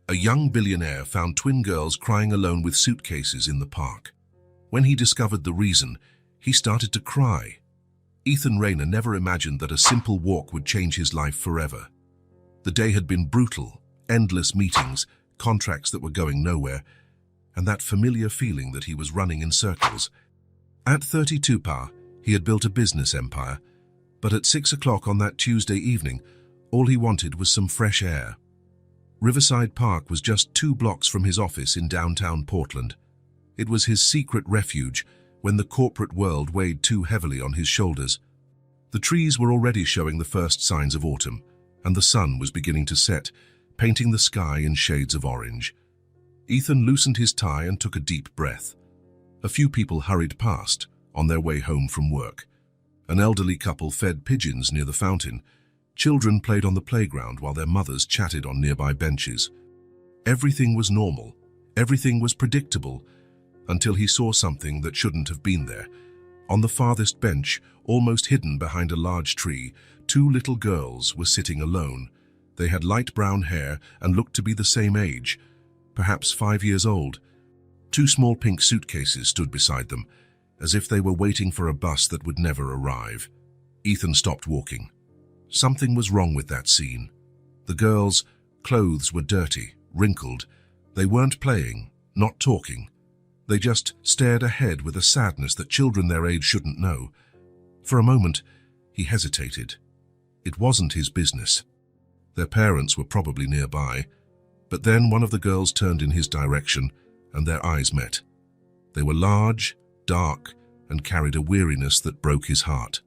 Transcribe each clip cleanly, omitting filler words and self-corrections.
A young billionaire found twin girls crying alone with suitcases in the park. When he discovered the reason, he started to cry. Ethan Rayner never imagined that a simple walk would change his life forever. The day had been brutal, endless meetings, contracts that were going nowhere, and that familiar feeling that he was running in circles. At 32 he had built a business empire, but at 6 o'clock on that Tuesday evening, all he wanted was some fresh air. Riverside Park was just 2 blocks from his office in downtown Portland. It was his secret refuge when the corporate world weighed too heavily on his shoulders. The trees were already showing the first signs of autumn, and the sun was beginning to set, painting the sky in shades of orange. Ethan loosened his tie and took a deep breath. A few people hurried past, on their way home from work. An elderly couple fed pigeons near the fountain. Children played on the playground while their mothers chatted on nearby benches. Everything was normal, everything was predictable, until he saw something that shouldn't have been there. On the farthest bench, almost hidden behind a large tree, 2 little girls were sitting alone. They had light brown hair and looked to be the same age, perhaps 5 years old. 2 small pink suitcases stood beside them, as if they were waiting for a bus that would never arrive. Ethan stopped walking. Something was wrong with that scene. The girls' clothes were dirty, wrinkled. They weren't playing, not talking. They just stared ahead with a sadness that children their age shouldn't know. For a moment, he hesitated. It wasn't his business. Their parents were probably nearby, but then one of the girls turned in his direction, and their eyes met. They were large, dark, and carried a weariness that broke his heart.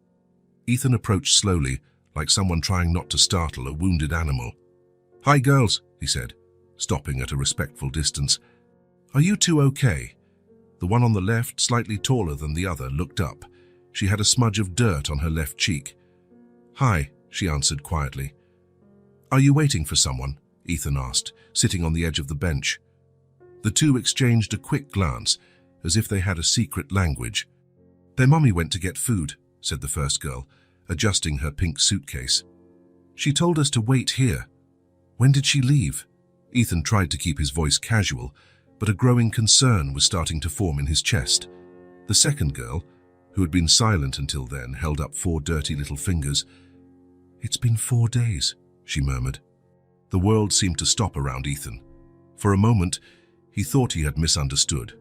Ethan approached slowly, like someone trying not to startle a wounded animal. "Hi, girls," he said, stopping at a respectful distance. "Are you two okay?" The one on the left, slightly taller than the other, looked up. She had a smudge of dirt on her left cheek. "Hi," she answered quietly. "Are you waiting for someone?" Ethan asked, sitting on the edge of the bench. The two exchanged a quick glance, as if they had a secret language. "Their mummy went to get food," said the first girl, adjusting her pink suitcase. "She told us to wait here." "When did she leave?" Ethan tried to keep his voice casual, but a growing concern was starting to form in his chest. The second girl, who had been silent until then, held up 4 dirty little fingers. "It's been 4 days," she murmured. The world seemed to stop around Ethan. For a moment, he thought he had misunderstood.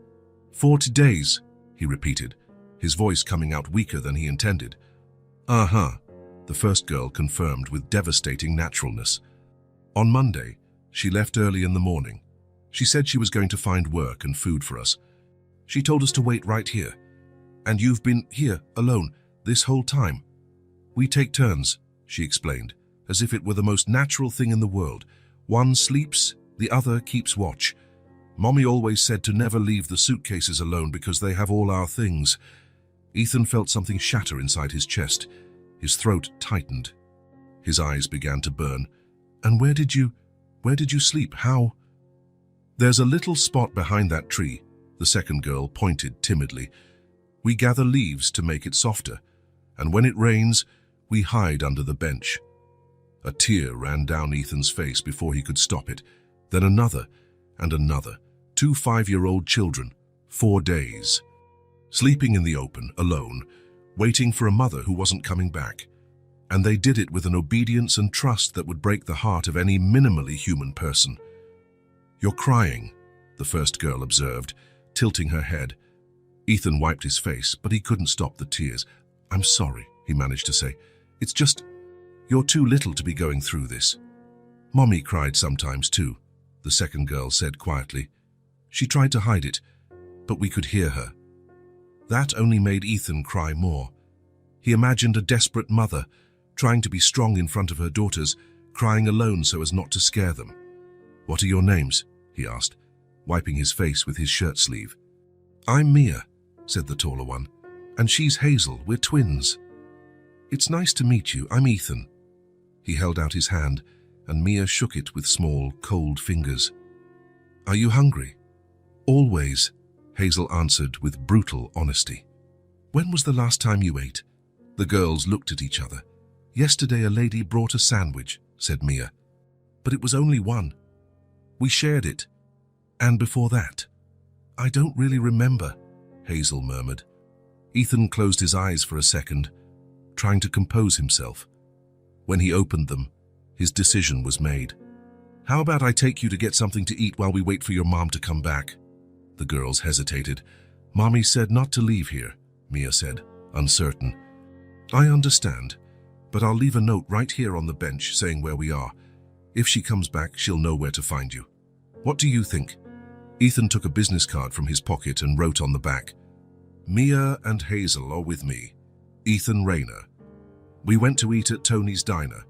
40 days, he repeated, his voice coming out weaker than he intended. "Uh-huh," the first girl confirmed with devastating naturalness. "On Monday, she left early in the morning. She said she was going to find work and food for us. She told us to wait right here. And you've been here, alone, this whole time." "We take turns," she explained, as if it were the most natural thing in the world. "One sleeps, the other keeps watch. Mommy always said to never leave the suitcases alone because they have all our things." Ethan felt something shatter inside his chest. His throat tightened. His eyes began to burn. "And where did you sleep? How?" "There's a little spot behind that tree," the second girl pointed timidly. "We gather leaves to make it softer, and when it rains, we hide under the bench." A tear ran down Ethan's face before he could stop it. Then another and another. 2 5-year-old children. 4 days. Sleeping in the open, alone, waiting for a mother who wasn't coming back. And they did it with an obedience and trust that would break the heart of any minimally human person. "You're crying," the first girl observed, tilting her head. Ethan wiped his face, but he couldn't stop the tears. "I'm sorry," he managed to say. "It's just, you're too little to be going through this." "Mommy cried sometimes too," the second girl said quietly. "She tried to hide it, but we could hear her." That only made Ethan cry more. He imagined a desperate mother, trying to be strong in front of her daughters, crying alone so as not to scare them. "What are your names?" he asked, wiping his face with his shirt sleeve. "I'm Mia," said the taller one. "And she's Hazel. We're twins." "It's nice to meet you. I'm Ethan." He held out his hand, and Mia shook it with small, cold fingers. "Are you hungry?" "Always," Hazel answered with brutal honesty. "When was the last time you ate?" The girls looked at each other. "Yesterday a lady brought a sandwich," said Mia. "But it was only one." We shared it. And before that? I don't really remember, Hazel murmured. Ethan closed his eyes for a second, trying to compose himself. When he opened them, his decision was made. How about I take you to get something to eat while we wait for your mom to come back? The girls hesitated. Mommy said not to leave here, Mia said, uncertain. I understand, but I'll leave a note right here on the bench saying where we are. If she comes back, she'll know where to find you. What do you think? Ethan took a business card from his pocket and wrote on the back, Mia and Hazel are with me. Ethan Rayner. We went to eat at Tony's Diner.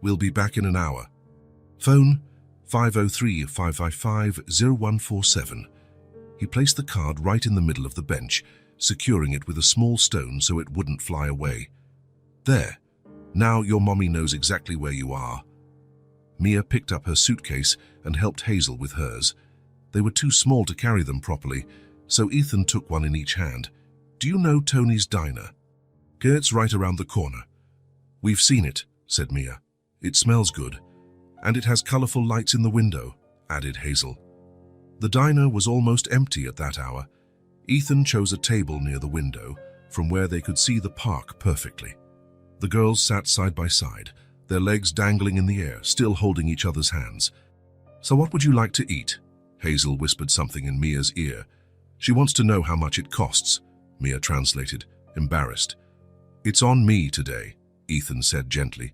We'll be back in an hour. Phone 503-555-0147. He placed the card right in the middle of the bench, securing it with a small stone so it wouldn't fly away. There. Now your mommy knows exactly where you are. Mia picked up her suitcase and helped Hazel with hers. They were too small to carry them properly, so Ethan took one in each hand. Do you know Tony's Diner? It's right around the corner. We've seen it, said Mia. It smells good. And it has colorful lights in the window, added Hazel. The diner was almost empty at that hour. Ethan chose a table near the window, from where they could see the park perfectly. The girls sat side by side, their legs dangling in the air, still holding each other's hands. So what would you like to eat? Hazel whispered something in Mia's ear. She wants to know how much it costs, Mia translated, embarrassed. It's on me today, Ethan said gently.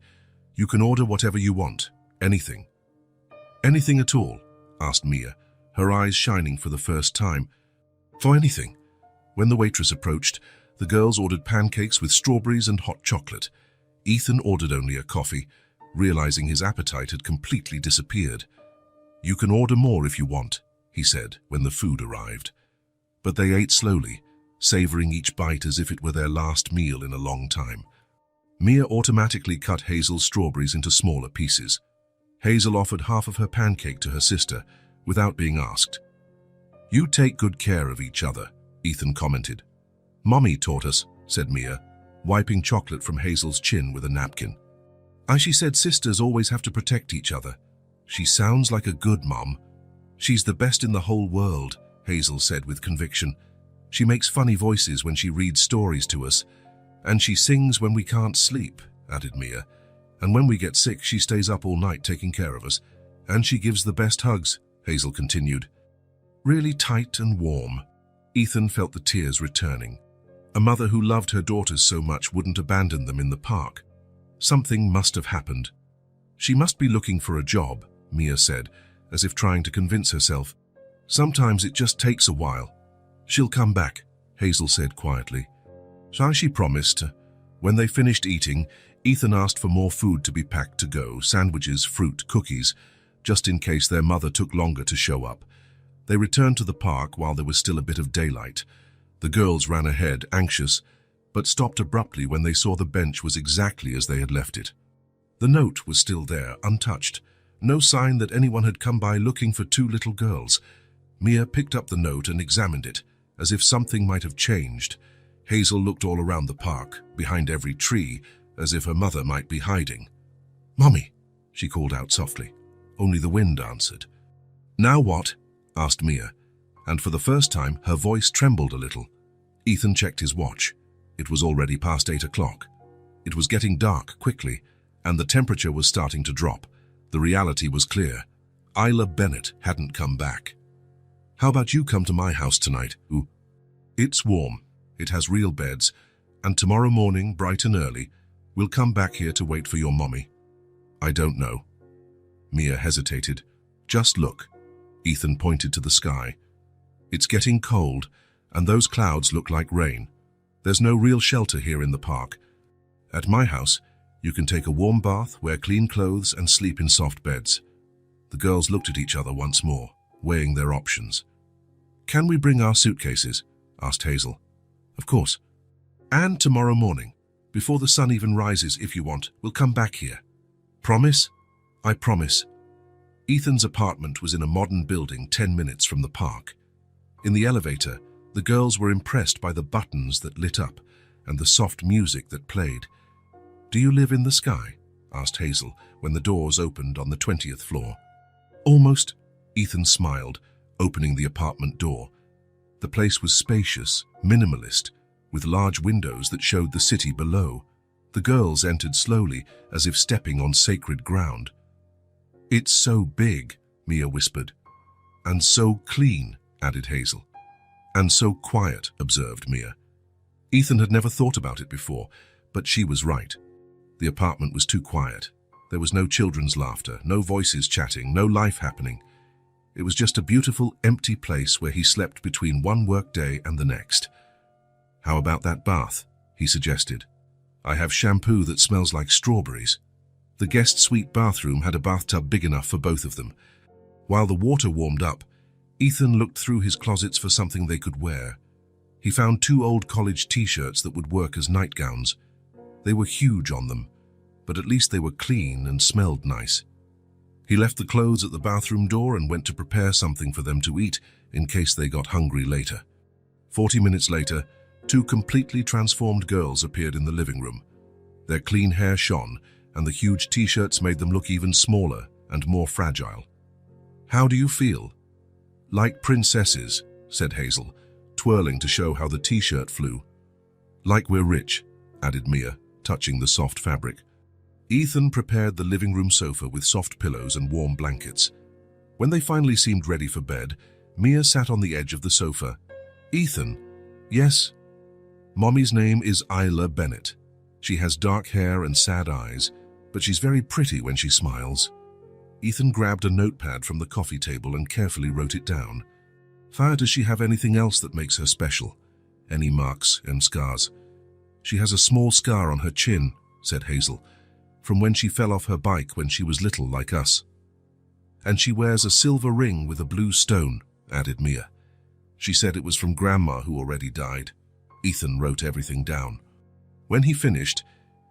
You can order whatever you want, anything. Anything at all? Asked Mia, her eyes shining for the first time. For anything. When the waitress approached, the girls ordered pancakes with strawberries and hot chocolate. Ethan ordered only a coffee, realizing his appetite had completely disappeared. You can order more if you want, he said when the food arrived. But they ate slowly, savoring each bite as if it were their last meal in a long time. Mia automatically cut Hazel's strawberries into smaller pieces. Hazel offered half of her pancake to her sister, without being asked. You take good care of each other, Ethan commented. Mommy taught us, said Mia, wiping chocolate from Hazel's chin with a napkin. She said sisters always have to protect each other. She sounds like a good mom. She's the best in the whole world, Hazel said with conviction. She makes funny voices when she reads stories to us, and she sings when we can't sleep, added Mia. And when we get sick, she stays up all night taking care of us. And she gives the best hugs, Hazel continued. Really tight and warm. Ethan felt the tears returning. A mother who loved her daughters so much wouldn't abandon them in the park. Something must have happened. She must be looking for a job, Mia said, as if trying to convince herself. Sometimes it just takes a while. She'll come back, Hazel said quietly. So she promised. When they finished eating, Ethan asked for more food to be packed to go, sandwiches, fruit, cookies, just in case their mother took longer to show up. They returned to the park while there was still a bit of daylight. The girls ran ahead, anxious, but stopped abruptly when they saw the bench was exactly as they had left it. The note was still there, untouched. No sign that anyone had come by looking for two little girls. Mia picked up the note and examined it, as if something might have changed. Hazel looked all around the park, behind every tree, as if her mother might be hiding. Mommy, she called out softly. Only the wind answered. Now what? Asked Mia, and for the first time her voice trembled a little. Ethan checked his watch. It was already past 8 o'clock. It was getting dark quickly, and the temperature was starting to drop. The reality was clear. Isla Bennett hadn't come back. How about you come to my house tonight? Ooh. It's warm. It has real beds, and tomorrow morning, bright and early, we'll come back here to wait for your mommy. I don't know. Mia hesitated. Just look. Ethan pointed to the sky. It's getting cold, and those clouds look like rain. There's no real shelter here in the park. At my house, you can take a warm bath, wear clean clothes, and sleep in soft beds. The girls looked at each other once more, weighing their options. Can we bring our suitcases? Asked Hazel. Of course. And tomorrow morning, before the sun even rises if you want, we'll come back here. Promise? I promise. Ethan's apartment was in a modern building 10 minutes from the park. In the elevator, the girls were impressed by the buttons that lit up and the soft music that played. Do you live in the sky? Asked Hazel when the doors opened on the 20th floor. Almost, Ethan smiled, opening the apartment door. The place was spacious, minimalist, with large windows that showed the city below. The girls entered slowly, as if stepping on sacred ground. "It's so big," Mia whispered. "And so clean," added Hazel. "And so quiet," observed Mia. Ethan had never thought about it before, but she was right. The apartment was too quiet. There was no children's laughter, no voices chatting, no life happening. It was just a beautiful, empty place where he slept between one workday and the next. "How about that bath?" he suggested. "I have shampoo that smells like strawberries." The guest suite bathroom had a bathtub big enough for both of them. While the water warmed up, Ethan looked through his closets for something they could wear. He found 2 old college t-shirts that would work as nightgowns. They were huge on them, but at least they were clean and smelled nice. He left the clothes at the bathroom door and went to prepare something for them to eat in case they got hungry later. 40 minutes later, 2 completely transformed girls appeared in the living room. Their clean hair shone, and the huge t-shirts made them look even smaller and more fragile. "How do you feel?" "Like princesses," said Hazel, twirling to show how the t-shirt flew. "Like we're rich," added Mia, touching the soft fabric. Ethan prepared the living room sofa with soft pillows and warm blankets. When they finally seemed ready for bed, Mia sat on the edge of the sofa. "Ethan." "Yes?" "Mommy's name is Isla Bennett. She has dark hair and sad eyes, but she's very pretty when she smiles." Ethan grabbed a notepad from the coffee table and carefully wrote it down. "Does she have anything else that makes her special? Any marks and scars?" "She has a small scar on her chin," said Hazel, "from when she fell off her bike when she was little like us." "And she wears a silver ring with a blue stone," added Mia. "She said it was from Grandma, who already died." Ethan wrote everything down. When he finished,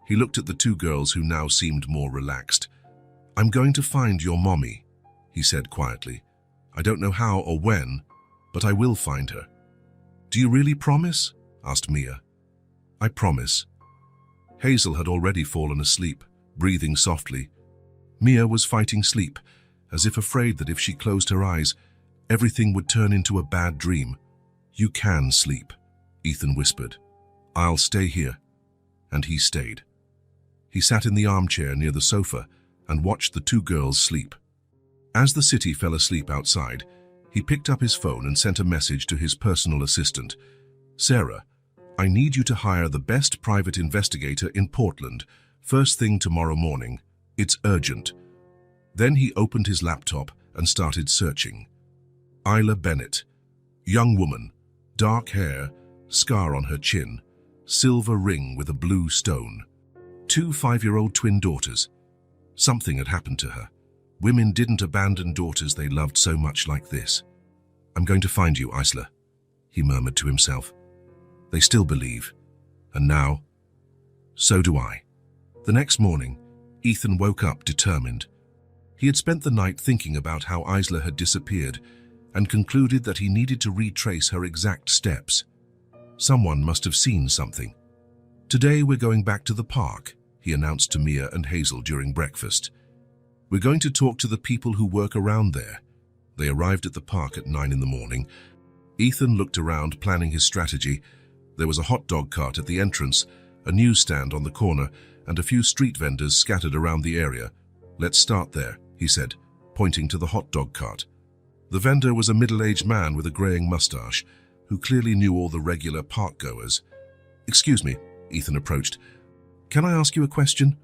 he looked at the 2 girls who now seemed more relaxed. "I'm going to find your mommy," he said quietly. "I don't know how or when, but I will find her." "Do you really promise?" asked Mia. "I promise." Hazel had already fallen asleep, breathing softly. Mia was fighting sleep, as if afraid that if she closed her eyes, everything would turn into a bad dream. "You can sleep," Ethan whispered. "I'll stay here." And he stayed. He sat in the armchair near the sofa and watched the 2 girls sleep. As the city fell asleep outside, he picked up his phone and sent a message to his personal assistant. "Sarah, I need you to hire the best private investigator in Portland, first thing tomorrow morning. It's urgent." Then he opened his laptop and started searching. Isla Bennett. Young woman, dark hair, scar on her chin, silver ring with a blue stone. 2 5-year-old twin daughters. Something had happened to her. Women didn't abandon daughters they loved so much like this. "I'm going to find you, Isla," he murmured to himself. "They still believe. And now, so do I." The next morning, Ethan woke up determined. He had spent the night thinking about how Isla had disappeared and concluded that he needed to retrace her exact steps. Someone must have seen something. "Today we're going back to the park," he announced to Mia and Hazel during breakfast. "We're going to talk to the people who work around there." They arrived at the park at 9 in the morning. Ethan looked around, planning his strategy. There was a hot dog cart at the entrance, a newsstand on the corner, and a few street vendors scattered around the area. "Let's start there," he said, pointing to the hot dog cart. The vendor was a middle-aged man with a graying mustache, who clearly knew all the regular park-goers. "Excuse me," Ethan approached. "Can I ask you a question?"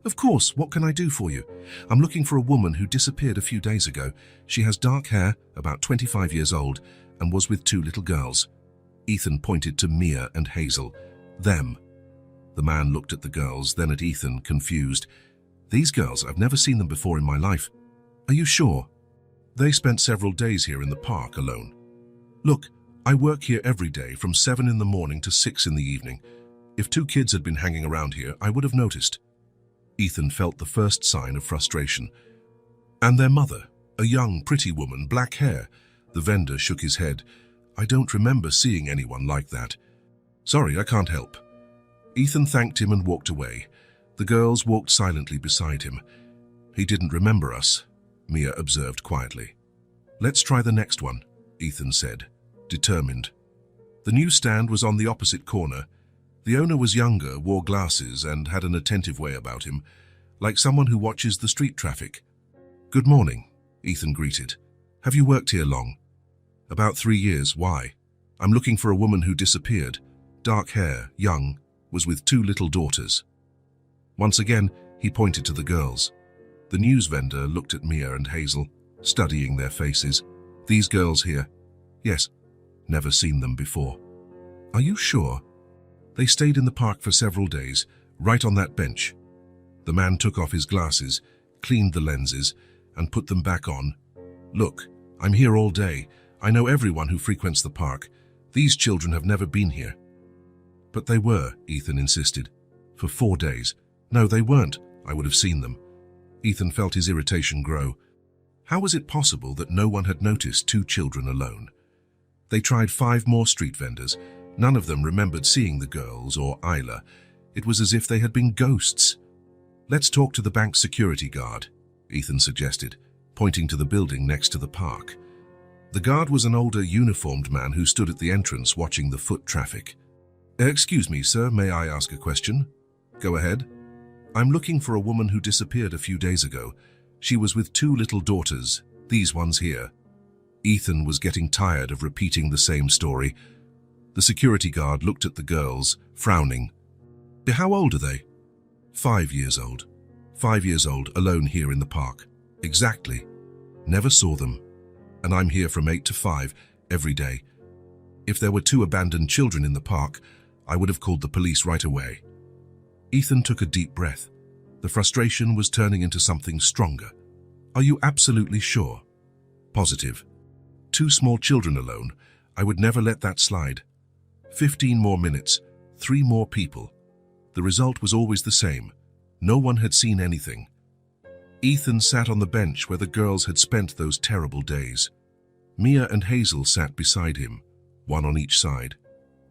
"Of course, what can I do for you?" "I'm looking for a woman who disappeared a few days ago. She has dark hair, about 25 years old, and was with 2 little girls." Ethan pointed to Mia and Hazel. "Them." The man looked at the girls, then at Ethan, confused. "These girls, I've never seen them before in my life." "Are you sure?" "They spent several days here in the park alone." "Look, I work here every day from 7 in the morning to 6 in the evening. If 2 kids had been hanging around here, I would have noticed." Ethan felt the first sign of frustration. "And their mother, a young, pretty woman, black hair." The vendor shook his head. "I don't remember seeing anyone like that." "Sorry, I can't help." Ethan thanked him and walked away. The girls walked silently beside him. "He didn't remember us," Mia observed quietly. Let's try the next one, Ethan said, determined. The newsstand was on the opposite corner. The owner was younger, wore glasses, and had an attentive way about him, like someone who watches the street traffic. "Good morning," Ethan greeted. "Have you worked here long?" "About 3 years. Why?" "I'm looking for a woman who disappeared. Dark hair, young, was with 2 little daughters." Once again, he pointed to the girls. The news vendor looked at Mia and Hazel, studying their faces. "These girls here?" "Yes. Never seen them before." "Are you sure?" "They stayed in the park for several days, right on that bench." The man took off his glasses, cleaned the lenses, and put them back on. "Look, I'm here all day. I know everyone who frequents the park. These children have never been here." "But they were," Ethan insisted. "For 4 days." "No, they weren't. I would have seen them." Ethan felt his irritation grow. How was it possible that no one had noticed 2 children alone? They tried 5 more street vendors. None of them remembered seeing the girls or Isla. It was as if they had been ghosts. "Let's talk to the bank's security guard," Ethan suggested, pointing to the building next to the park. The guard was an older, uniformed man who stood at the entrance watching the foot traffic. "Excuse me, sir, may I ask a question?" "Go ahead." "I'm looking for a woman who disappeared a few days ago. She was with 2 little daughters, these ones here." Ethan was getting tired of repeating the same story. The security guard looked at the girls, frowning. "How old are they?" 5 years old. 5 years old, alone here in the park. "Exactly. Never saw them. And I'm here from 8 to 5, every day. If there were 2 abandoned children in the park, I would have called the police right away." Ethan took a deep breath. The frustration was turning into something stronger. "Are you absolutely sure?" "Positive. 2 small children alone. I would never let that slide. 15 more minutes, 3 more people. The result was always the same. No one had seen anything." Ethan sat on the bench where the girls had spent those terrible days. Mia and Hazel sat beside him, one on each side.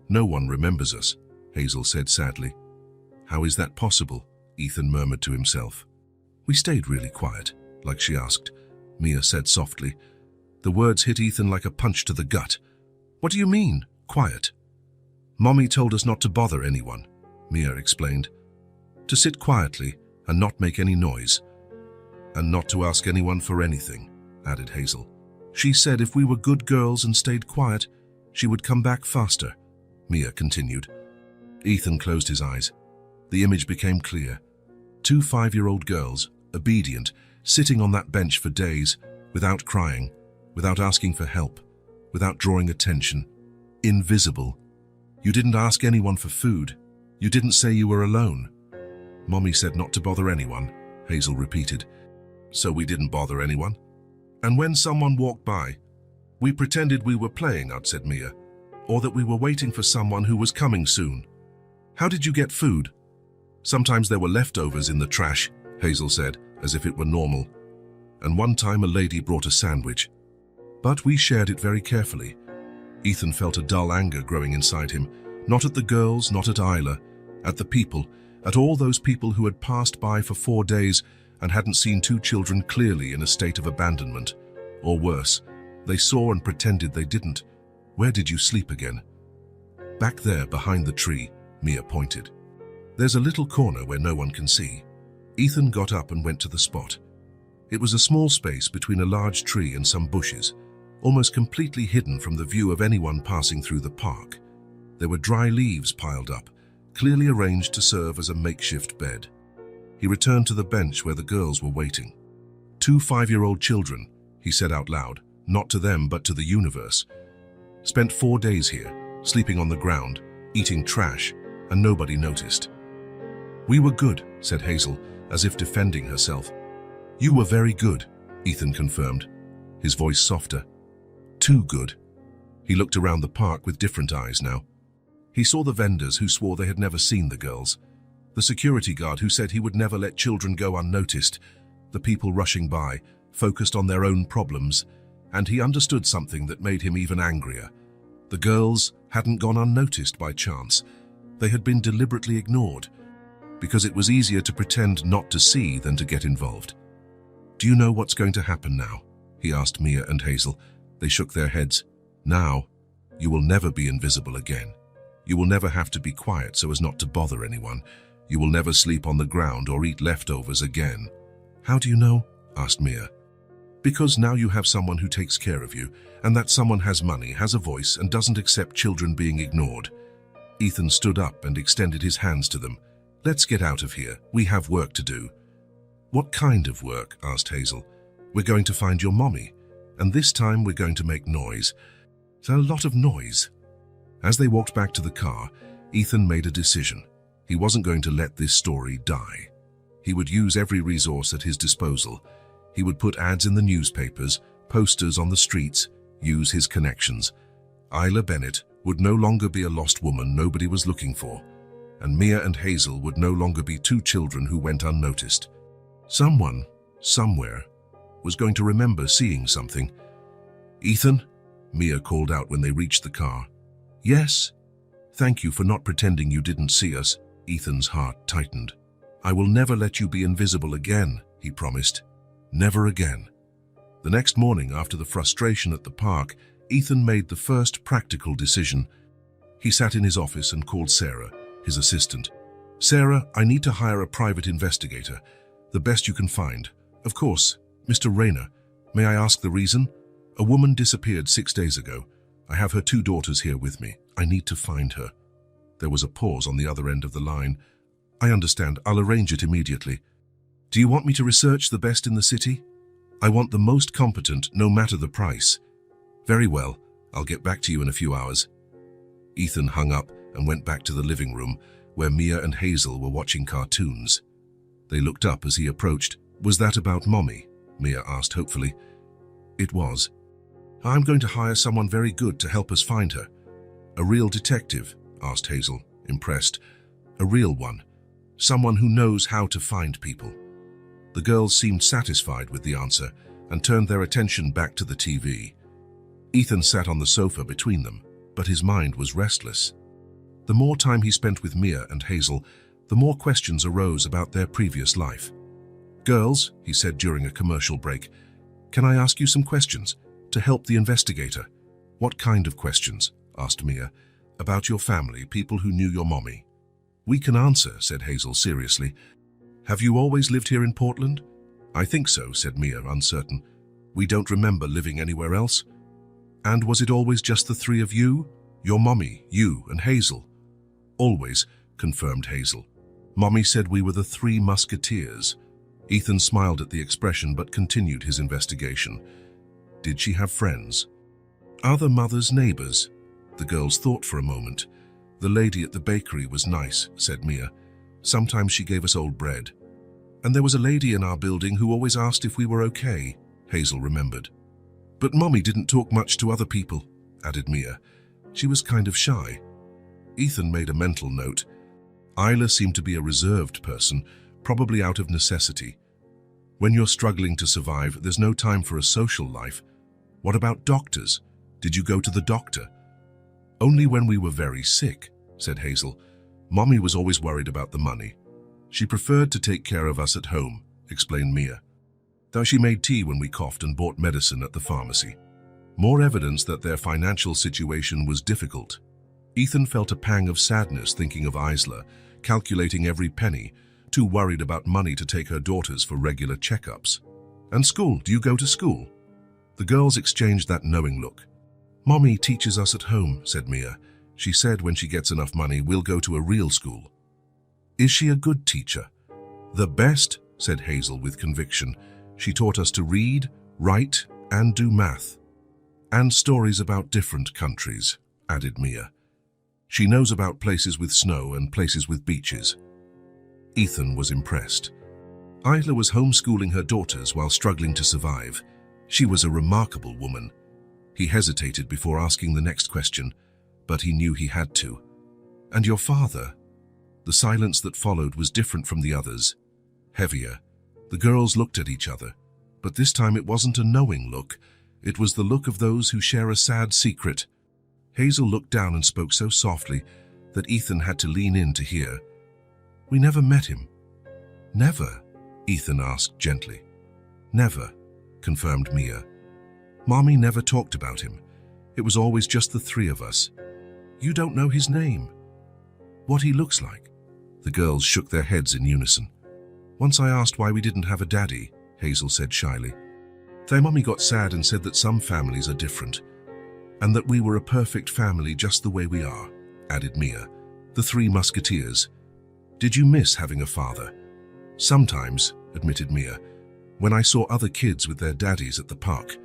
"No one remembers us," Hazel said sadly. "How is that possible?" Ethan murmured to himself. "We stayed really quiet, like she asked," Mia said softly. The words hit Ethan like a punch to the gut. "What do you mean, quiet?" "Mommy told us not to bother anyone," Mia explained. "To sit quietly and not make any noise." "And not to ask anyone for anything," added Hazel. "She said if we were good girls and stayed quiet, she would come back faster," Mia continued. Ethan closed his eyes. The image became clear. 2 5-year-old girls, obedient, sitting on that bench for days, without crying, without asking for help, without drawing attention. Invisible. "You didn't ask anyone for food. You didn't say you were alone." "Mommy said not to bother anyone," Hazel repeated. "So we didn't bother anyone. And when someone walked by, we pretended we were playing out," said Mia, "or that we were waiting for someone who was coming soon." "How did you get food?" "Sometimes there were leftovers in the trash," Hazel said, as if it were normal. "And one time a lady brought a sandwich. But we shared it very carefully." Ethan felt a dull anger growing inside him, not at the girls, not at Isla, at the people, at all those people who had passed by for 4 days and hadn't seen 2 children clearly in a state of abandonment. Or worse, they saw and pretended they didn't. "Where did you sleep again?" "Back there, behind the tree," Mia pointed. "There's a little corner where no one can see." Ethan got up and went to the spot. It was a small space between a large tree and some bushes, almost completely hidden from the view of anyone passing through the park. There were dry leaves piled up, clearly arranged to serve as a makeshift bed. He returned to the bench where the girls were waiting. 2 5-year-old children, he said out loud, not to them but to the universe. Spent 4 days here, sleeping on the ground, eating trash, and nobody noticed. "We were good," said Hazel, as if defending herself. "You were very good," Ethan confirmed, his voice softer. "Too good." He looked around the park with different eyes now. He saw the vendors who swore they had never seen the girls, the security guard who said he would never let children go unnoticed, the people rushing by, focused on their own problems, and he understood something that made him even angrier. The girls hadn't gone unnoticed by chance. They had been deliberately ignored, because it was easier to pretend not to see than to get involved. "Do you know what's going to happen now?" he asked Mia and Hazel. They shook their heads. Now, you will never be invisible again. You will never have to be quiet so as not to bother anyone. You will never sleep on the ground or eat leftovers again. How do you know? Asked Mia. Because now you have someone who takes care of you, and that someone has money, has a voice, and doesn't accept children being ignored. Ethan stood up and extended his hands to them. Let's get out of here. We have work to do. What kind of work? Asked Hazel. We're going to find your mommy, and this time we're going to make noise. A lot of noise. As they walked back to the car, Ethan made a decision. He wasn't going to let this story die. He would use every resource at his disposal. He would put ads in the newspapers, posters on the streets, use his connections. Isla Bennett would no longer be a lost woman nobody was looking for, and Mia and Hazel would no longer be two children who went unnoticed. Someone, somewhere, was going to remember seeing something. Ethan, Mia called out when they reached the car. Yes? Thank you for not pretending you didn't see us. Ethan's heart tightened. I will never let you be invisible again, he promised. Never again. The next morning, after the frustration at the park, Ethan made the first practical decision. He sat in his office and called Sarah, his assistant. Sarah, I need to hire a private investigator. The best you can find. Of course, Mr. Rayner. May I ask the reason? A woman disappeared 6 days ago. I have her 2 daughters here with me. I need to find her. There was a pause on the other end of the line. I understand. I'll arrange it immediately. Do you want me to research the best in the city? I want the most competent, no matter the price. Very well. I'll get back to you in a few hours. Ethan hung up and went back to the living room, where Mia and Hazel were watching cartoons. They looked up as he approached. Was that about Mommy? Mia asked hopefully. It was. I'm going to hire someone very good to help us find her. A real detective? Asked Hazel, impressed. A real one. Someone who knows how to find people. The girls seemed satisfied with the answer and turned their attention back to the TV. Ethan sat on the sofa between them, but his mind was restless. The more time he spent with Mia and Hazel, the more questions arose about their previous life. Girls, he said during a commercial break, can I ask you some questions to help the investigator? What kind of questions? Asked Mia. About your family, people who knew your mommy. We can answer, said Hazel seriously. Have you always lived here in Portland? I think so, said Mia, uncertain. We don't remember living anywhere else. And was it always just the 3 of you? Your mommy, you, and Hazel? Always, confirmed Hazel. Mommy said we were the 3 musketeers. Ethan smiled at the expression but continued his investigation. Did she have friends? Other mothers' neighbors? The girls thought for a moment. The lady at the bakery was nice, said Mia. Sometimes she gave us old bread. And there was a lady in our building who always asked if we were okay, Hazel remembered. But Mommy didn't talk much to other people, added Mia. She was kind of shy. Ethan made a mental note. Isla seemed to be a reserved person, probably out of necessity. When you're struggling to survive, there's no time for a social life. What about doctors? Did you go to the doctor? Only when we were very sick, said Hazel. Mommy was always worried about the money. She preferred to take care of us at home, explained Mia. Though she made tea when we coughed and bought medicine at the pharmacy. More evidence that their financial situation was difficult. Ethan felt a pang of sadness thinking of Isla, calculating every penny, too worried about money to take her daughters for regular checkups. And school, do you go to school? The girls exchanged that knowing look. Mommy teaches us at home, said Mia. She said when she gets enough money, we'll go to a real school. Is she a good teacher? The best, said Hazel with conviction. She taught us to read, write, and do math. And stories about different countries, added Mia. She knows about places with snow and places with beaches. Ethan was impressed. Isla was homeschooling her daughters while struggling to survive. She was a remarkable woman. He hesitated before asking the next question, but he knew he had to. And your father? The silence that followed was different from the others. Heavier. The girls looked at each other, but this time it wasn't a knowing look. It was the look of those who share a sad secret. Hazel looked down and spoke so softly that Ethan had to lean in to hear. We never met him. Never? Ethan asked gently. Never, confirmed Mia. Mommy never talked about him. It was always just the three of us. You don't know his name? What he looks like? The girls shook their heads in unison. Once I asked why we didn't have a daddy, Hazel said shyly. Their mummy got sad and said that some families are different, and that we were a perfect family just the way we are, added Mia. The three musketeers. Did you miss having a father? Sometimes, admitted Mia, when I saw other kids with their daddies at the park.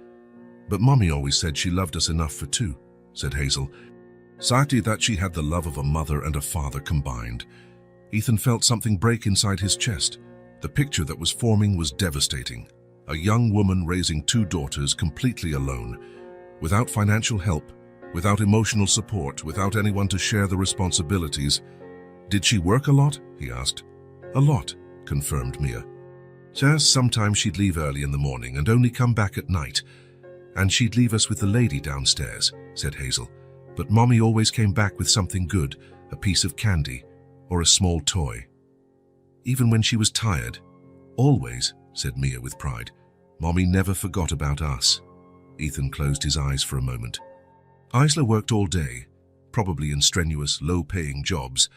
But Mummy always said she loved us enough for two, said Hazel. Sadly that she had the love of a mother and a father combined. Ethan felt something break inside his chest. The picture that was forming was devastating. A young woman raising two daughters completely alone, without financial help, without emotional support, without anyone to share the responsibilities. Did she work a lot? He asked. A lot, confirmed Mia. Yes, sometimes she'd leave early in the morning and only come back at night. And she'd leave us with the lady downstairs, said Hazel. But Mommy always came back with something good, a piece of candy or a small toy. Even when she was tired. Always, said Mia with pride. Mommy never forgot about us. Ethan closed his eyes for a moment. Isla worked all day, probably in strenuous, low-paying jobs,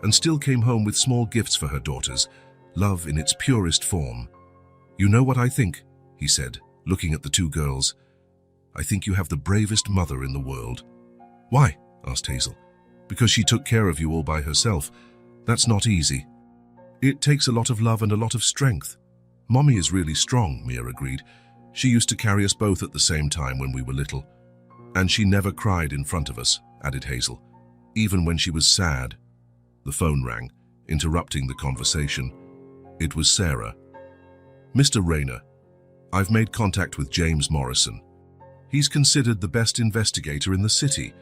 and still came home with small gifts for her daughters, love in its purest form. You know what I think, he said, looking at the two girls. I think you have the bravest mother in the world. Why? Asked Hazel. Because she took care of you all by herself. That's not easy. It takes a lot of love and a lot of strength. Mommy is really strong, Mia agreed. She used to carry us both at the same time when we were little. And she never cried in front of us, added Hazel, even when she was sad. The phone rang, interrupting the conversation. It was Sarah. Mr. Rayner, I've made contact with James Morrison. He's considered the best investigator in the city.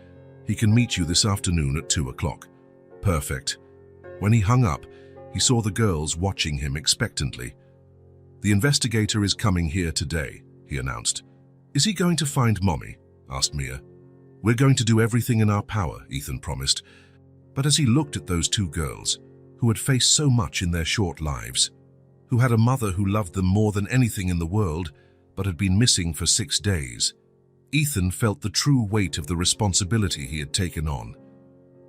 He can meet you this afternoon at 2 o'clock. Perfect. When he hung up, he saw the girls watching him expectantly. The investigator is coming here today, he announced. Is he going to find Mommy? Asked Mia. We're going to do everything in our power, Ethan promised. But as he looked at those two girls, who had faced so much in their short lives, who had a mother who loved them more than anything in the world, but had been missing for 6 days, Ethan felt the true weight of the responsibility he had taken on.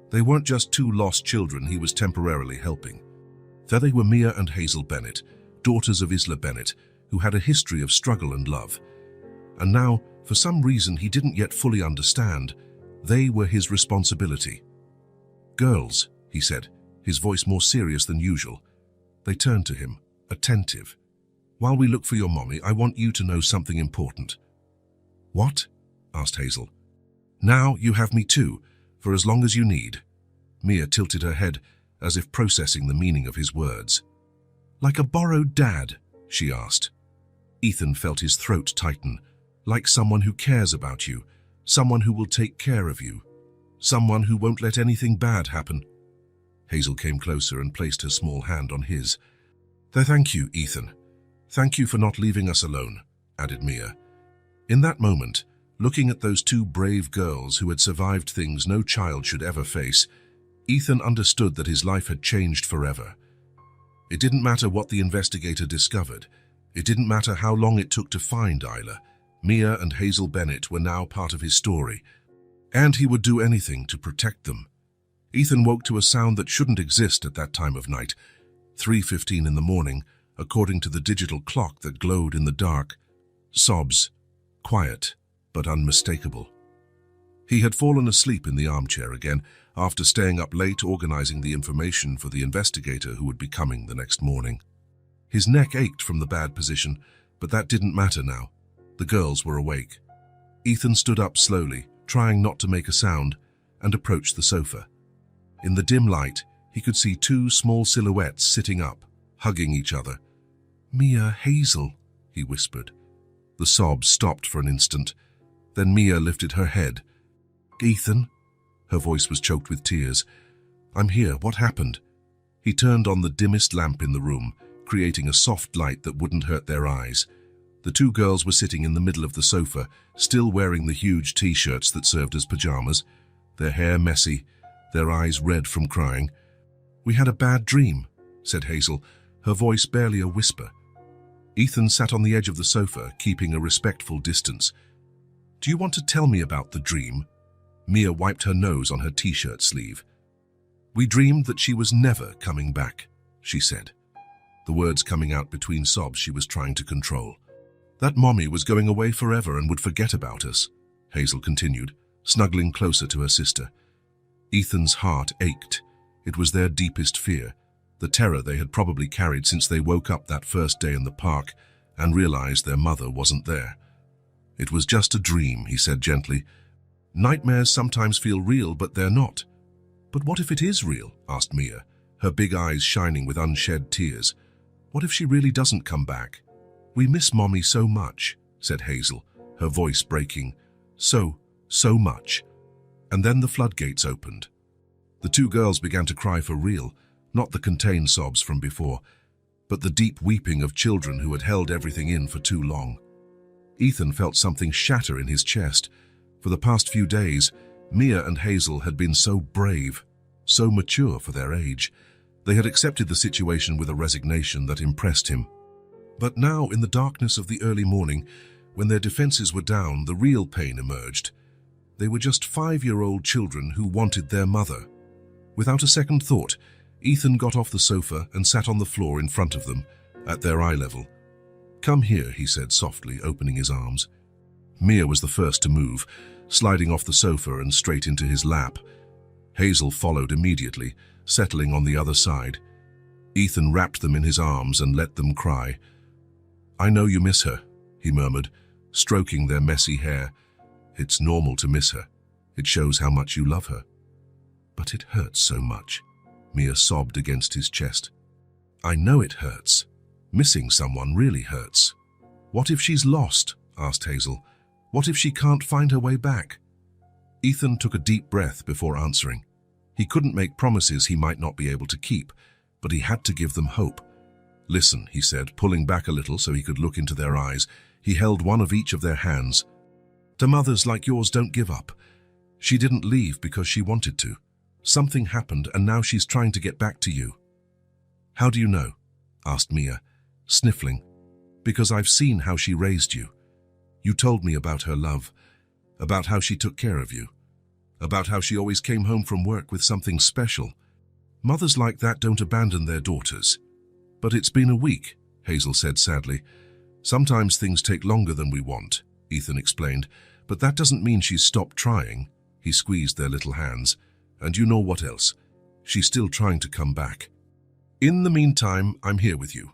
They weren't just two lost children he was temporarily helping. They were Mia and Hazel Bennett, daughters of Isla Bennett, who had a history of struggle and love. And now, for some reason he didn't yet fully understand, they were his responsibility. Girls, he said, his voice more serious than usual. They turned to him, attentive. While we look for your mommy, I want you to know something important. What? Asked Hazel. Now you have me too, for as long as you need. Mia tilted her head, as if processing the meaning of his words. Like a borrowed dad? She asked. Ethan felt his throat tighten, like someone who cares about you, someone who will take care of you, someone who won't let anything bad happen. Hazel came closer and placed her small hand on his. Thank you, Ethan. Thank you for not leaving us alone, added Mia. In that moment, looking at those two brave girls who had survived things no child should ever face, Ethan understood that his life had changed forever. It didn't matter what the investigator discovered. It didn't matter how long it took to find Isla. Mia and Hazel Bennett were now part of his story, and he would do anything to protect them. Ethan woke to a sound that shouldn't exist at that time of night. 3:15 in the morning, according to the digital clock that glowed in the dark. Sobs, quiet but unmistakable. He had fallen asleep in the armchair again after staying up late organizing the information for the investigator who would be coming the next morning. His neck ached from the bad position, but that didn't matter now. The girls were awake. Ethan stood up slowly, trying not to make a sound, and approached the sofa. In the dim light, he could see two small silhouettes sitting up, hugging each other. Mia, Hazel, he whispered. The sobs stopped for an instant. Then Mia lifted her head. Ethan? Her voice was choked with tears. I'm here. What happened? He turned on the dimmest lamp in the room, creating a soft light that wouldn't hurt their eyes. The two girls were sitting in the middle of the sofa, still wearing the huge t-shirts that served as pajamas, their hair messy, their eyes red from crying. We had a bad dream, said Hazel, her voice barely a whisper. Ethan sat on the edge of the sofa, keeping a respectful distance. Do you want to tell me about the dream? Mia wiped her nose on her t-shirt sleeve. We dreamed that she was never coming back, she said, the words coming out between sobs she was trying to control. That Mommy was going away forever and would forget about us, Hazel continued, snuggling closer to her sister. Ethan's heart ached. It was their deepest fear, the terror they had probably carried since they woke up that first day in the park and realized their mother wasn't there. It was just a dream, he said gently. Nightmares sometimes feel real, but they're not. But what if it is real? Asked Mia, her big eyes shining with unshed tears. What if she really doesn't come back? We miss Mommy so much, said Hazel, her voice breaking. So much. And then the floodgates opened. The two girls began to cry for real, not the contained sobs from before, but the deep weeping of children who had held everything in for too long. Ethan felt something shatter in his chest. For the past few days, Mia and Hazel had been so brave, so mature for their age. They had accepted the situation with a resignation that impressed him. But now, in the darkness of the early morning, when their defenses were down, the real pain emerged. They were just 5-year-old children who wanted their mother. Without a second thought, Ethan got off the sofa and sat on the floor in front of them, at their eye level. Come here, he said softly, opening his arms. Mia was the first to move, sliding off the sofa and straight into his lap. Hazel followed immediately, settling on the other side. Ethan wrapped them in his arms and let them cry. I know you miss her, he murmured, stroking their messy hair. It's normal to miss her. It shows how much you love her. But it hurts so much, Mia sobbed against his chest. I know it hurts. Missing someone really hurts. What if she's lost? Asked Hazel. What if she can't find her way back? Ethan took a deep breath before answering. He couldn't make promises he might not be able to keep, but he had to give them hope. Listen, he said, pulling back a little so he could look into their eyes. He held one of each of their hands. To mothers like yours, don't give up. She didn't leave because she wanted to. Something happened and now she's trying to get back to you. How do you know? Asked Mia, sniffling. Because I've seen how she raised you. You told me about her love, about how she took care of you, about how she always came home from work with something special. Mothers like that don't abandon their daughters. But it's been a week, Hazel said sadly. Sometimes things take longer than we want, Ethan explained, but that doesn't mean she's stopped trying. He squeezed their little hands. And you know what else? She's still trying to come back. In the meantime, I'm here with you.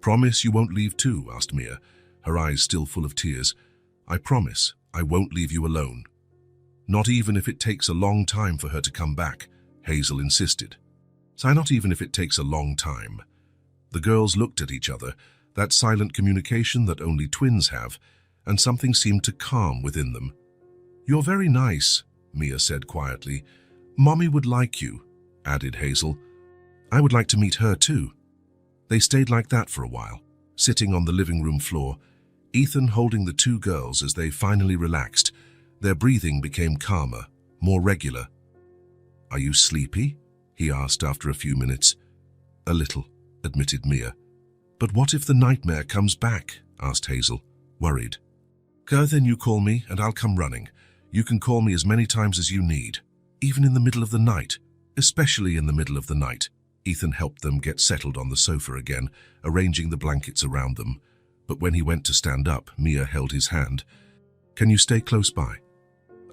Promise you won't leave too? Asked Mia, her eyes still full of tears. I promise I won't leave you alone. Not even if it takes a long time for her to come back, Hazel insisted. So not even if it takes a long time. The girls looked at each other, that silent communication that only twins have, and something seemed to calm within them. You're very nice, Mia said quietly. Mommy would like you, added Hazel. I would like to meet her too. They stayed like that for a while, sitting on the living room floor, Ethan holding the two girls as they finally relaxed. Their breathing became calmer, more regular. Are you sleepy? He asked after a few minutes. A little, admitted Mia. But what if the nightmare comes back? Asked Hazel, worried. Go then, you call me and I'll come running. You can call me as many times as you need, even in the middle of the night, especially in the middle of the night. Ethan helped them get settled on the sofa again, arranging the blankets around them. But when he went to stand up, Mia held his hand. Can you stay close by?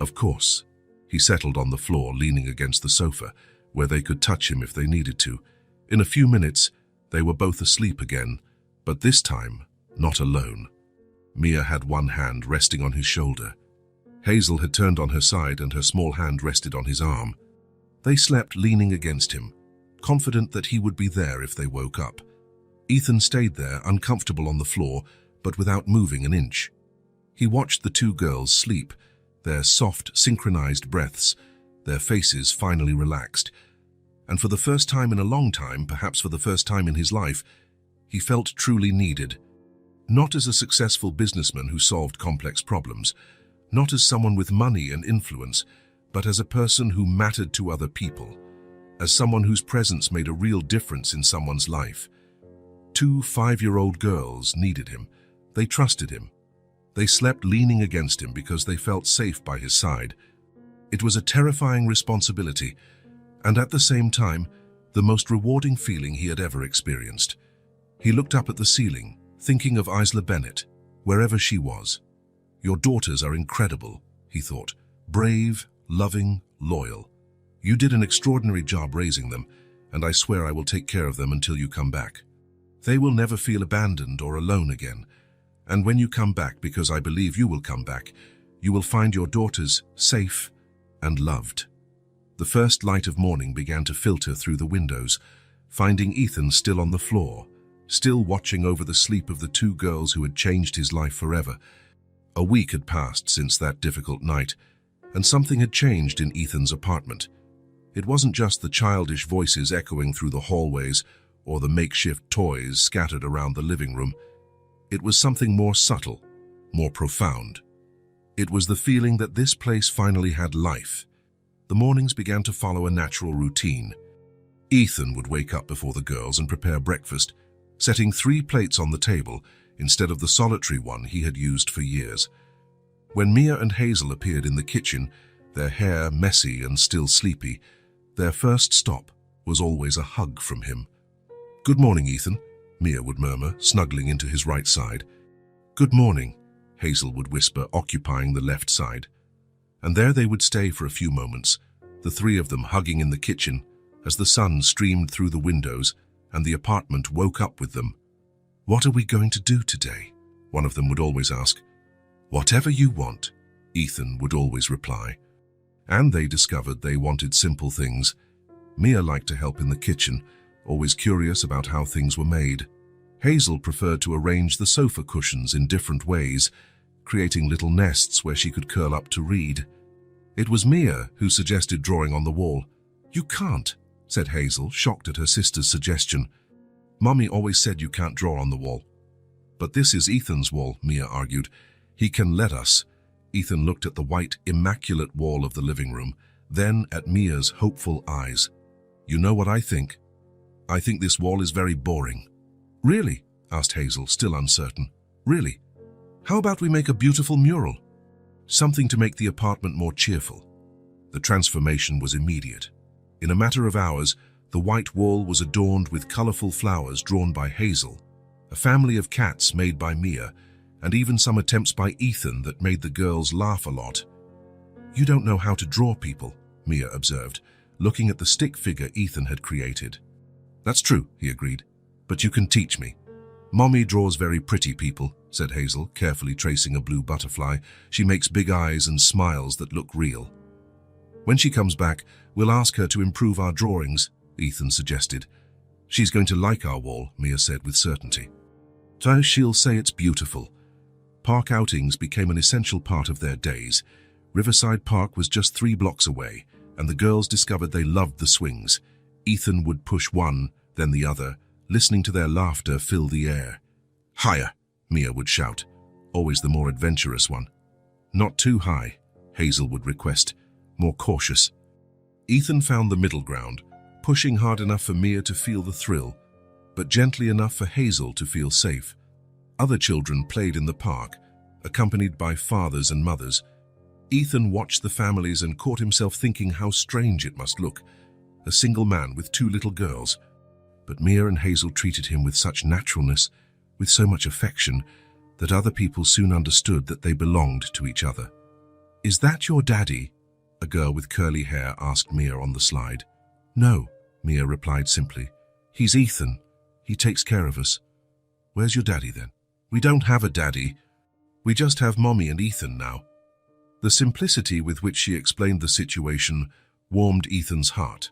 Of course. He settled on the floor, leaning against the sofa, where they could touch him if they needed to. In a few minutes, they were both asleep again, but this time, not alone. Mia had one hand resting on his shoulder. Hazel had turned on her side and her small hand rested on his arm. They slept leaning against him, confident that he would be there if they woke up. Ethan stayed there, uncomfortable on the floor, but without moving an inch. He watched the two girls sleep, their soft, synchronized breaths, their faces finally relaxed. And for the first time in a long time, perhaps for the first time in his life, he felt truly needed. Not as a successful businessman who solved complex problems, not as someone with money and influence, but as a person who mattered to other people, as someone whose presence made a real difference in someone's life. Two 5-year-old girls needed him. They trusted him. They slept leaning against him because they felt safe by his side. It was a terrifying responsibility, and at the same time, the most rewarding feeling he had ever experienced. He looked up at the ceiling, thinking of Isla Bennett, wherever she was. "Your daughters are incredible," he thought. "Brave, loving, loyal. You did an extraordinary job raising them, and I swear I will take care of them until you come back. They will never feel abandoned or alone again. And when you come back, because I believe you will come back, you will find your daughters safe and loved." The first light of morning began to filter through the windows, finding Ethan still on the floor, still watching over the sleep of the two girls who had changed his life forever. A week had passed since that difficult night, and something had changed in Ethan's apartment. It wasn't just the childish voices echoing through the hallways or the makeshift toys scattered around the living room. It was something more subtle, more profound. It was the feeling that this place finally had life. The mornings began to follow a natural routine. Ethan would wake up before the girls and prepare breakfast, setting 3 plates on the table instead of the solitary one he had used for years. When Mia and Hazel appeared in the kitchen, their hair messy and still sleepy, their first stop was always a hug from him. "Good morning, Ethan," Mia would murmur, snuggling into his right side. "Good morning," Hazel would whisper, occupying the left side. And there they would stay for a few moments, the 3 of them hugging in the kitchen as the sun streamed through the windows and the apartment woke up with them. "What are we going to do today?" one of them would always ask. "Whatever you want," Ethan would always reply. And they discovered they wanted simple things. Mia liked to help in the kitchen, always curious about how things were made. Hazel preferred to arrange the sofa cushions in different ways, creating little nests where she could curl up to read. It was Mia who suggested drawing on the wall. "You can't," said Hazel, shocked at her sister's suggestion. "Mommy always said you can't draw on the wall." "But this is Ethan's wall," Mia argued. "He can let us." Ethan looked at the white, immaculate wall of the living room, then at Mia's hopeful eyes. "You know what I think? I think this wall is very boring." "Really?" asked Hazel, still uncertain. "Really? How about we make a beautiful mural? Something to make the apartment more cheerful." The transformation was immediate. In a matter of hours, the white wall was adorned with colorful flowers drawn by Hazel, a family of cats made by Mia, and even some attempts by Ethan that made the girls laugh a lot. "You don't know how to draw people," Mia observed, looking at the stick figure Ethan had created. "That's true," he agreed, "but you can teach me." "Mommy draws very pretty people," said Hazel, carefully tracing a blue butterfly. "She makes big eyes and smiles that look real." "When she comes back, we'll ask her to improve our drawings," Ethan suggested. "She's going to like our wall," Mia said with certainty. "So she'll say it's beautiful." Park outings became an essential part of their days. Riverside Park was just 3 blocks away, and the girls discovered they loved the swings. Ethan would push one, then the other, listening to their laughter fill the air. "Higher," Mia would shout, always the more adventurous one. "Not too high," Hazel would request, more cautious. Ethan found the middle ground, pushing hard enough for Mia to feel the thrill, but gently enough for Hazel to feel safe. Other children played in the park, accompanied by fathers and mothers. Ethan watched the families and caught himself thinking how strange it must look, a single man with 2 little girls. But Mia and Hazel treated him with such naturalness, with so much affection, that other people soon understood that they belonged to each other. "Is that your daddy?" a girl with curly hair asked Mia on the slide. "No," Mia replied simply. "He's Ethan. He takes care of us." "Where's your daddy then?" "We don't have a daddy. We just have Mommy and Ethan now." The simplicity with which she explained the situation warmed Ethan's heart.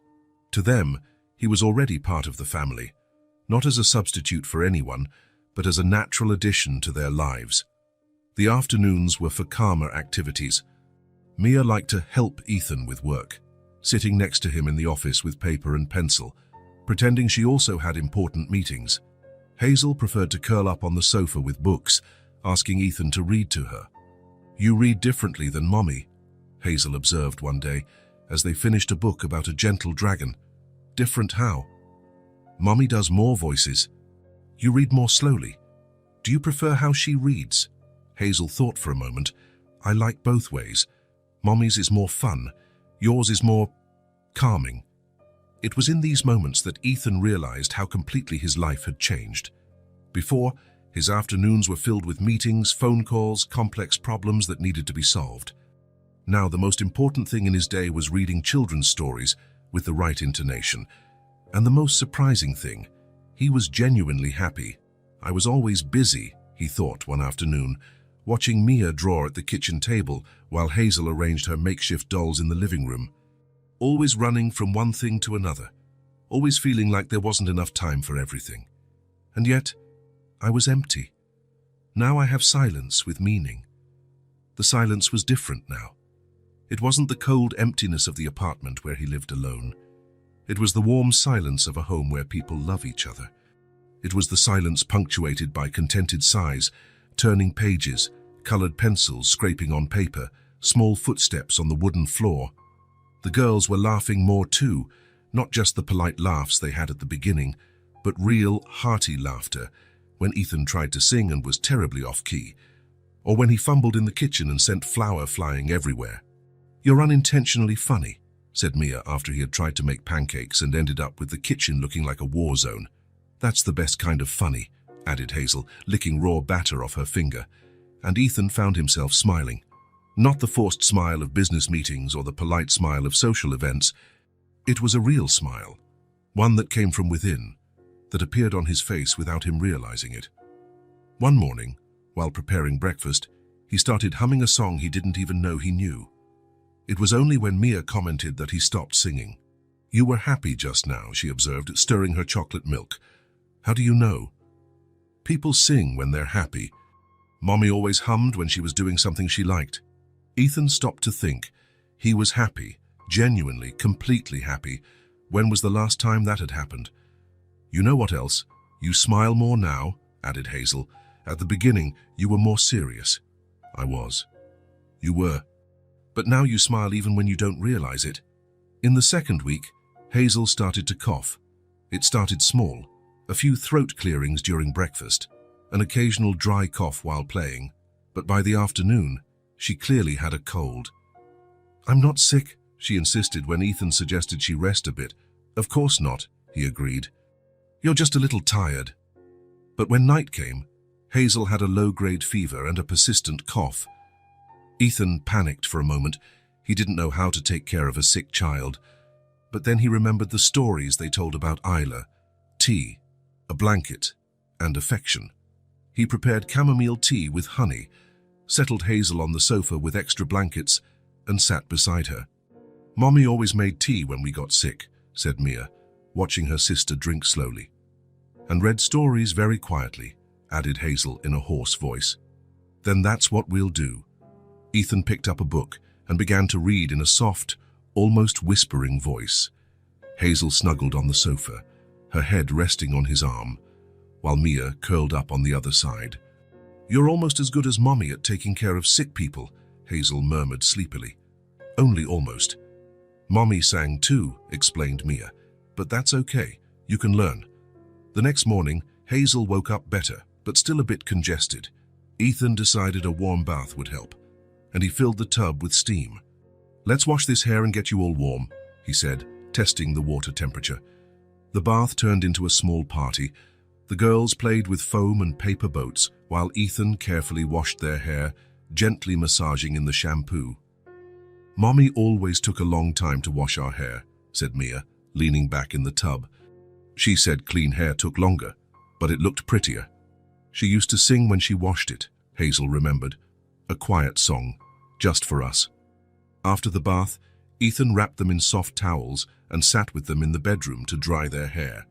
To them, he was already part of the family, not as a substitute for anyone, but as a natural addition to their lives. The afternoons were for calmer activities. Mia liked to help Ethan with work, sitting next to him in the office with paper and pencil, pretending she also had important meetings. Hazel preferred to curl up on the sofa with books, asking Ethan to read to her. "You read differently than Mommy," Hazel observed one day as they finished a book about a gentle dragon. "Different how?" "Mommy does more voices. You read more slowly. Do you prefer how she reads?" Hazel thought for a moment. I like both ways. Mommy's is more fun. Yours is more calming. It was in these moments that Ethan realized how completely his life had changed. Before, his afternoons were filled with meetings, phone calls, complex problems that needed to be solved. Now, the most important thing in his day was reading children's stories with the right intonation. And the most surprising thing, he was genuinely happy. I was always busy, he thought one afternoon, watching Mia draw at the kitchen table while Hazel arranged her makeshift dolls in the living room. Always running from one thing to another, always feeling like there wasn't enough time for everything. And yet, I was empty. Now I have silence with meaning. The silence was different now. It wasn't the cold emptiness of the apartment where he lived alone. It was the warm silence of a home where people love each other. It was the silence punctuated by contented sighs, turning pages, colored pencils scraping on paper, small footsteps on the wooden floor. The girls were laughing more too, not just the polite laughs they had at the beginning, but real, hearty laughter when Ethan tried to sing and was terribly off-key, or when he fumbled in the kitchen and sent flour flying everywhere. "You're unintentionally funny," said Mia after he had tried to make pancakes and ended up with the kitchen looking like a war zone. "That's the best kind of funny," added Hazel, licking raw batter off her finger, and Ethan found himself smiling. Not the forced smile of business meetings or the polite smile of social events. It was a real smile, one that came from within, that appeared on his face without him realizing it. One morning, while preparing breakfast, he started humming a song he didn't even know he knew. It was only when Mia commented that he stopped singing. "You were happy just now," she observed, stirring her chocolate milk. "How do you know?" "People sing when they're happy. Mommy always hummed when she was doing something she liked." Ethan stopped to think. He was happy, genuinely, completely happy. When was the last time that had happened? "You know what else? You smile more now," added Hazel. "At the beginning, you were more serious." "I was." "You were. But now you smile even when you don't realize it." In the second week, Hazel started to cough. It started small, a few throat clearings during breakfast, an occasional dry cough while playing, but by the afternoon, she clearly had a cold. "I'm not sick," she insisted when Ethan suggested she rest a bit. "Of course not," he agreed. "You're just a little tired." But when night came, Hazel had a low-grade fever and a persistent cough. Ethan panicked for a moment. He didn't know how to take care of a sick child. But then he remembered the stories they told about Isla, tea, a blanket, and affection. He prepared chamomile tea with honey, settled Hazel on the sofa with extra blankets, and sat beside her. "Mommy always made tea when we got sick," said Mia, watching her sister drink slowly. "And read stories very quietly," added Hazel in a hoarse voice. "Then that's what we'll do." Ethan picked up a book and began to read in a soft, almost whispering voice. Hazel snuggled on the sofa, her head resting on his arm, while Mia curled up on the other side. "You're almost as good as Mommy at taking care of sick people," Hazel murmured sleepily. "Only almost." "Mommy sang too," explained Mia. "But that's okay, you can learn." The next morning, Hazel woke up better, but still a bit congested. Ethan decided a warm bath would help, and he filled the tub with steam. "Let's wash this hair and get you all warm," he said, testing the water temperature. The bath turned into a small party. The girls played with foam and paper boats, while Ethan carefully washed their hair, gently massaging in the shampoo. "Mommy always took a long time to wash our hair," said Mia, leaning back in the tub. "She said clean hair took longer, but it looked prettier. She used to sing when she washed it," Hazel remembered. "A quiet song, just for us." After the bath, Ethan wrapped them in soft towels and sat with them in the bedroom to dry their hair.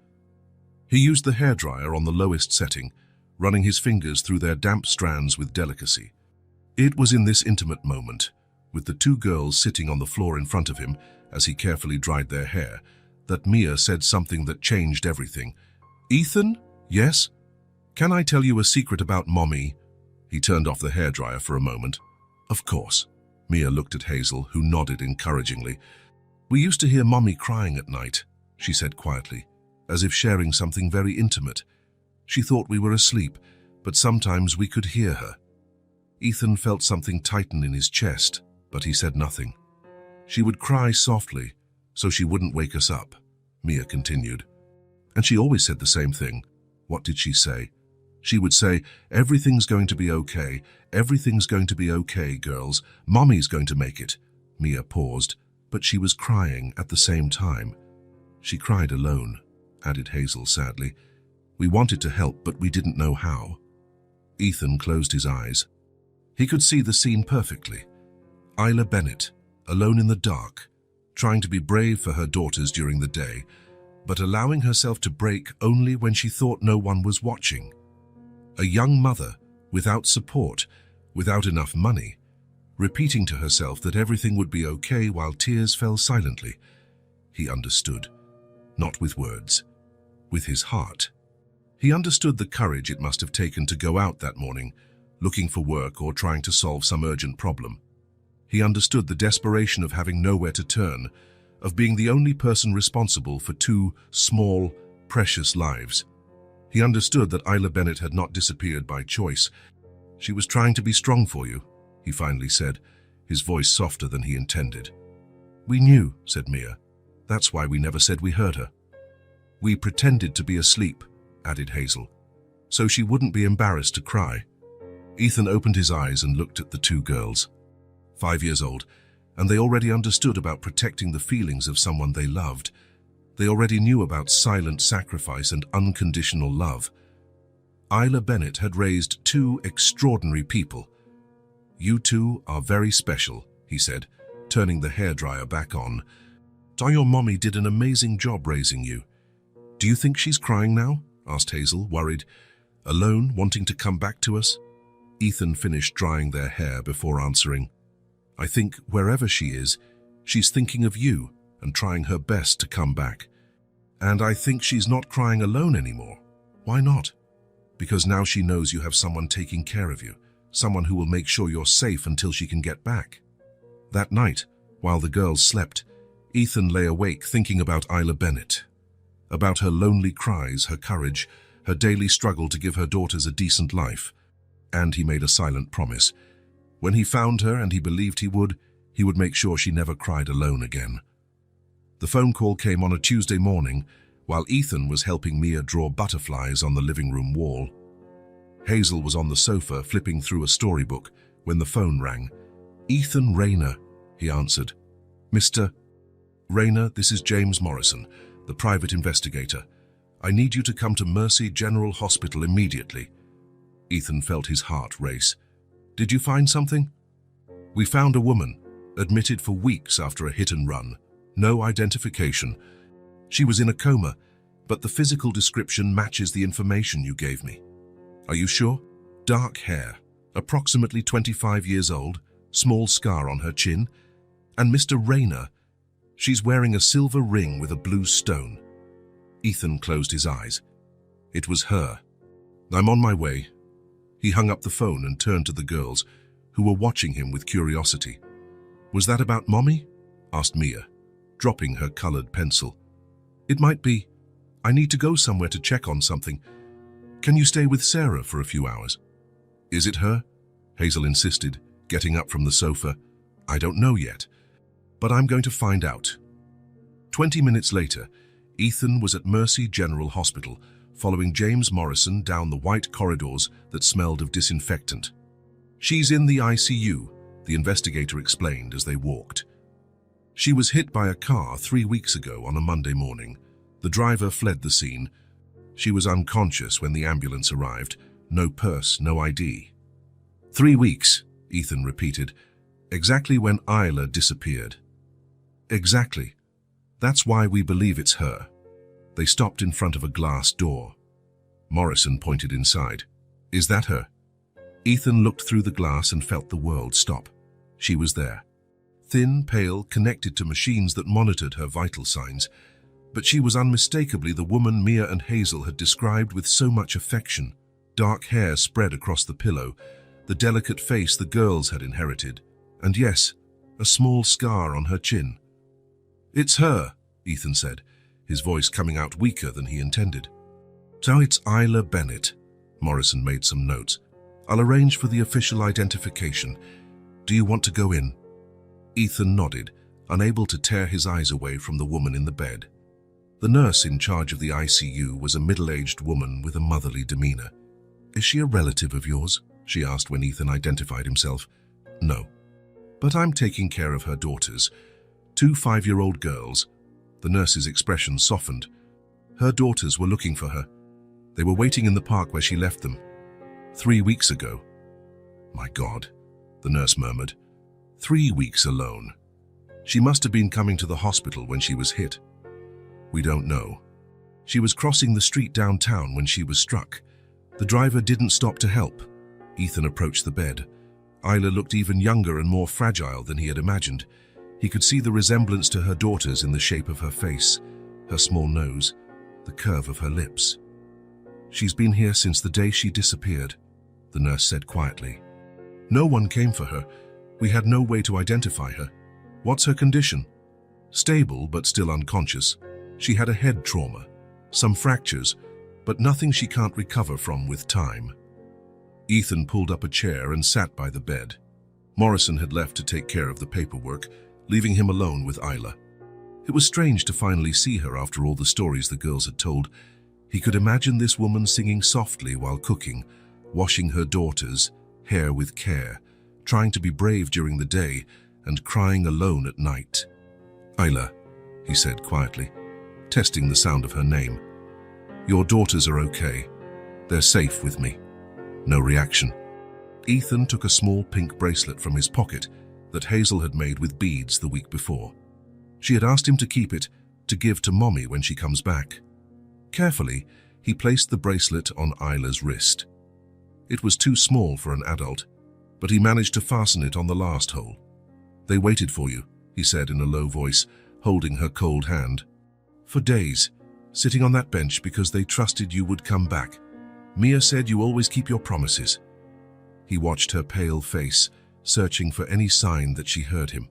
He used the hairdryer on the lowest setting, running his fingers through their damp strands with delicacy. It was in this intimate moment, with the two girls sitting on the floor in front of him as he carefully dried their hair, that Mia said something that changed everything. "Ethan? Yes? Can I tell you a secret about Mommy?" He turned off the hairdryer for a moment. "Of course." Mia looked at Hazel, who nodded encouragingly. "We used to hear Mommy crying at night," she said quietly, as if sharing something very intimate. "She thought we were asleep, but sometimes we could hear her." Ethan felt something tighten in his chest, but he said nothing. She would cry softly, so she wouldn't wake us up, Mia continued. And she always said the same thing. What did she say? She would say, "Everything's going to be okay. Everything's going to be okay, girls. Mommy's going to make it." Mia paused, but she was crying at the same time. "She cried alone," added Hazel sadly. "We wanted to help, but we didn't know how." Ethan closed his eyes. He could see the scene perfectly. Isla Bennett, alone in the dark, trying to be brave for her daughters during the day, but allowing herself to break only when she thought no one was watching. A young mother, without support, without enough money, repeating to herself that everything would be okay while tears fell silently. He understood, not with words, with his heart. He understood the courage it must have taken to go out that morning, looking for work or trying to solve some urgent problem. He understood the desperation of having nowhere to turn, of being the only person responsible for two small, precious lives. He understood that Isla Bennett had not disappeared by choice. "She was trying to be strong for you," he finally said, his voice softer than he intended. "We knew," said Mia. "That's why we never said we heard her." "We pretended to be asleep," added Hazel, "so she wouldn't be embarrassed to cry." Ethan opened his eyes and looked at the two girls. 5 years old, and they already understood about protecting the feelings of someone they loved. They already knew about silent sacrifice and unconditional love. Isla Bennett had raised two extraordinary people. "You two are very special," he said, turning the hairdryer back on. "Your mommy did an amazing job raising you." "Do you think she's crying now?" asked Hazel, worried. "Alone, wanting to come back to us?" Ethan finished drying their hair before answering. "I think wherever she is, she's thinking of you and trying her best to come back. And I think she's not crying alone anymore." "Why not?" "Because now she knows you have someone taking care of you, someone who will make sure you're safe until she can get back." That night, while the girls slept, Ethan lay awake thinking about Isla Bennett, about her lonely cries, her courage, her daily struggle to give her daughters a decent life. And he made a silent promise. When he found her, and he believed he would make sure she never cried alone again. The phone call came on a Tuesday morning, while Ethan was helping Mia draw butterflies on the living room wall. Hazel was on the sofa flipping through a storybook when the phone rang. "Ethan Rayner," he answered. "Mr. Rayner, this is James Morrison, the private investigator. I need you to come to Mercy General Hospital immediately." Ethan felt his heart race. "Did you find something?" "We found a woman, admitted for weeks after a hit and run. No identification. She was in a coma, but the physical description matches the information you gave me." "Are you sure?" "Dark hair, approximately 25 years old, small scar on her chin. And Mr. Rayner, she's wearing a silver ring with a blue stone." Ethan closed his eyes. It was her. "I'm on my way." He hung up the phone and turned to the girls, who were watching him with curiosity. "Was that about Mommy?" asked Mia, dropping her colored pencil. "It might be. I need to go somewhere to check on something. Can you stay with Sarah for a few hours?" "Is it her?" Hazel insisted, getting up from the sofa. "I don't know yet, but I'm going to find out." 20 minutes later, Ethan was at Mercy General Hospital, following James Morrison down the white corridors that smelled of disinfectant. "She's in the ICU," the investigator explained as they walked. "She was hit by a car 3 weeks ago on a Monday morning. The driver fled the scene. She was unconscious when the ambulance arrived. No purse, no ID." 3 weeks, Ethan repeated. "Exactly when Isla disappeared." "Exactly. That's why we believe it's her." They stopped in front of a glass door. Morrison pointed inside. "Is that her?" Ethan looked through the glass and felt the world stop. She was there. Thin, pale, connected to machines that monitored her vital signs. But she was unmistakably the woman Mia and Hazel had described with so much affection. Dark hair spread across the pillow, the delicate face the girls had inherited, and yes, a small scar on her chin. "It's her," Ethan said, his voice coming out weaker than he intended. "So it's Isla Bennett." Morrison made some notes. I'll arrange for the official identification. Do you want to go in? Ethan nodded, unable to tear his eyes away from the woman in the bed. The nurse in charge of the ICU was a middle-aged woman with a motherly demeanor. Is she a relative of yours? She asked when Ethan identified himself. No. But I'm taking care of her daughters, 2 5-year-old girls. The nurse's expression softened. Her daughters were looking for her. They were waiting in the park where she left them 3 weeks ago. My God, the nurse murmured. 3 weeks alone. She must have been coming to the hospital when she was hit. We don't know. She was crossing the street downtown when she was struck. The driver didn't stop to help. Ethan approached the bed. Isla looked even younger and more fragile than he had imagined. He could see the resemblance to her daughters in the shape of her face, her small nose, the curve of her lips. She's been here since the day she disappeared, the nurse said quietly. No one came for her. We had no way to identify her. What's her condition? Stable, but still unconscious. She had a head trauma, some fractures, but nothing she can't recover from with time. Ethan pulled up a chair and sat by the bed. Morrison had left to take care of the paperwork, leaving him alone with Isla. It was strange to finally see her after all the stories the girls had told. He could imagine this woman singing softly while cooking, washing her daughters' hair with care, trying to be brave during the day and crying alone at night. Isla, he said quietly, testing the sound of her name. Your daughters are okay. They're safe with me. No reaction. Ethan took a small pink bracelet from his pocket that Hazel had made with beads the week before. She had asked him to keep it to give to Mommy when she comes back. Carefully, he placed the bracelet on Isla's wrist. It was too small for an adult, but he managed to fasten it on the last hole. They waited for you, he said in a low voice, holding her cold hand. For days, sitting on that bench because they trusted you would come back. Mia said you always keep your promises. He watched her pale face, searching for any sign that she heard him.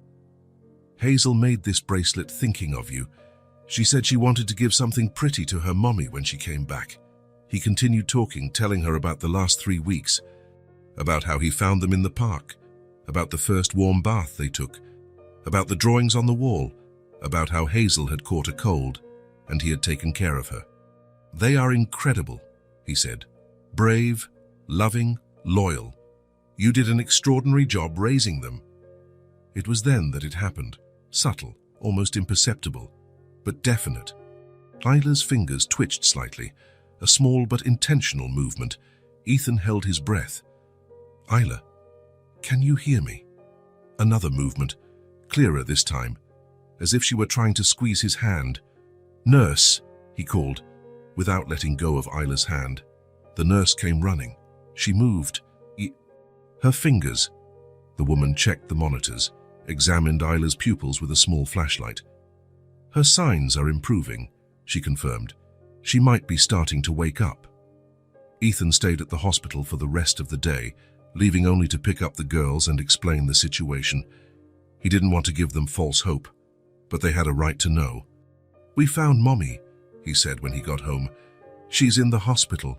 Hazel made this bracelet thinking of you. She said she wanted to give something pretty to her mommy when she came back. He continued talking, telling her about the last 3 weeks, about how he found them in the park, about the first warm bath they took, about the drawings on the wall, about how Hazel had caught a cold and he had taken care of her. They are incredible, he said. Brave, loving, loyal. You did an extraordinary job raising them. It was then that it happened, subtle, almost imperceptible, but definite. Isla's fingers twitched slightly, a small but intentional movement. Ethan held his breath. Isla, can you hear me? Another movement, clearer this time, as if she were trying to squeeze his hand. Nurse, he called, without letting go of Isla's hand. The nurse came running. She moved. Her fingers. The woman checked the monitors, examined Isla's pupils with a small flashlight. Her signs are improving, she confirmed. She might be starting to wake up. Ethan stayed at the hospital for the rest of the day, leaving only to pick up the girls and explain the situation. He didn't want to give them false hope, but they had a right to know. We found Mommy, he said when he got home. She's in the hospital.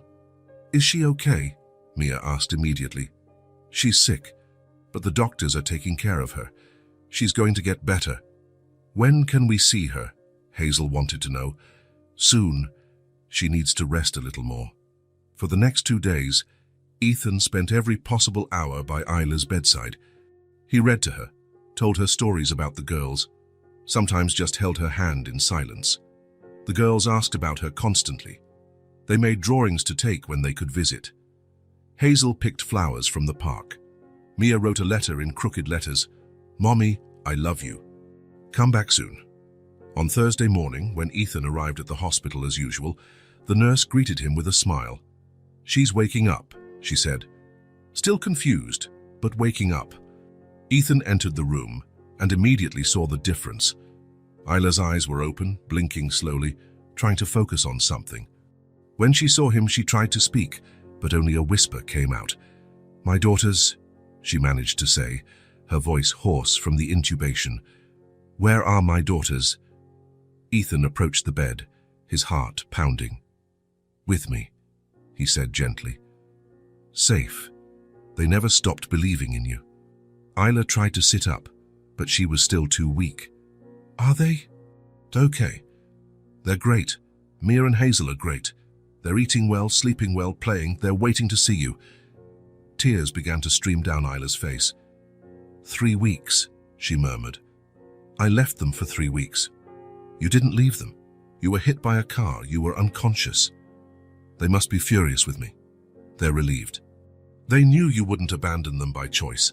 Is she okay? Mia asked immediately. She's sick, but the doctors are taking care of her. She's going to get better. When can we see her? Hazel wanted to know. Soon. She needs to rest a little more. For the next 2 days, Ethan spent every possible hour by Isla's bedside. He read to her, told her stories about the girls, sometimes just held her hand in silence. The girls asked about her constantly. They made drawings to take when they could visit. Hazel picked flowers from the park. Mia wrote a letter in crooked letters. Mommy, I love you. Come back soon. On Thursday morning, when Ethan arrived at the hospital as usual, the nurse greeted him with a smile. She's waking up, she said. Still confused, but waking up. Ethan entered the room and immediately saw the difference. Isla's eyes were open, blinking slowly, trying to focus on something. When she saw him, she tried to speak, but only a whisper came out. My daughters, she managed to say, her voice hoarse from the intubation. Where are my daughters? Ethan approached the bed, his heart pounding. With me, he said gently. Safe, They never stopped believing in you. Isla tried to sit up, but she was still too weak. Are they? Okay. They're great. Mia and Hazel are great. They're eating well, sleeping well, playing. They're waiting to see you. Tears began to stream down Isla's face. 3 weeks, she murmured. I left them for 3 weeks. You didn't leave them. You were hit by a car. You were unconscious. They must be furious with me. They're relieved. They knew you wouldn't abandon them by choice.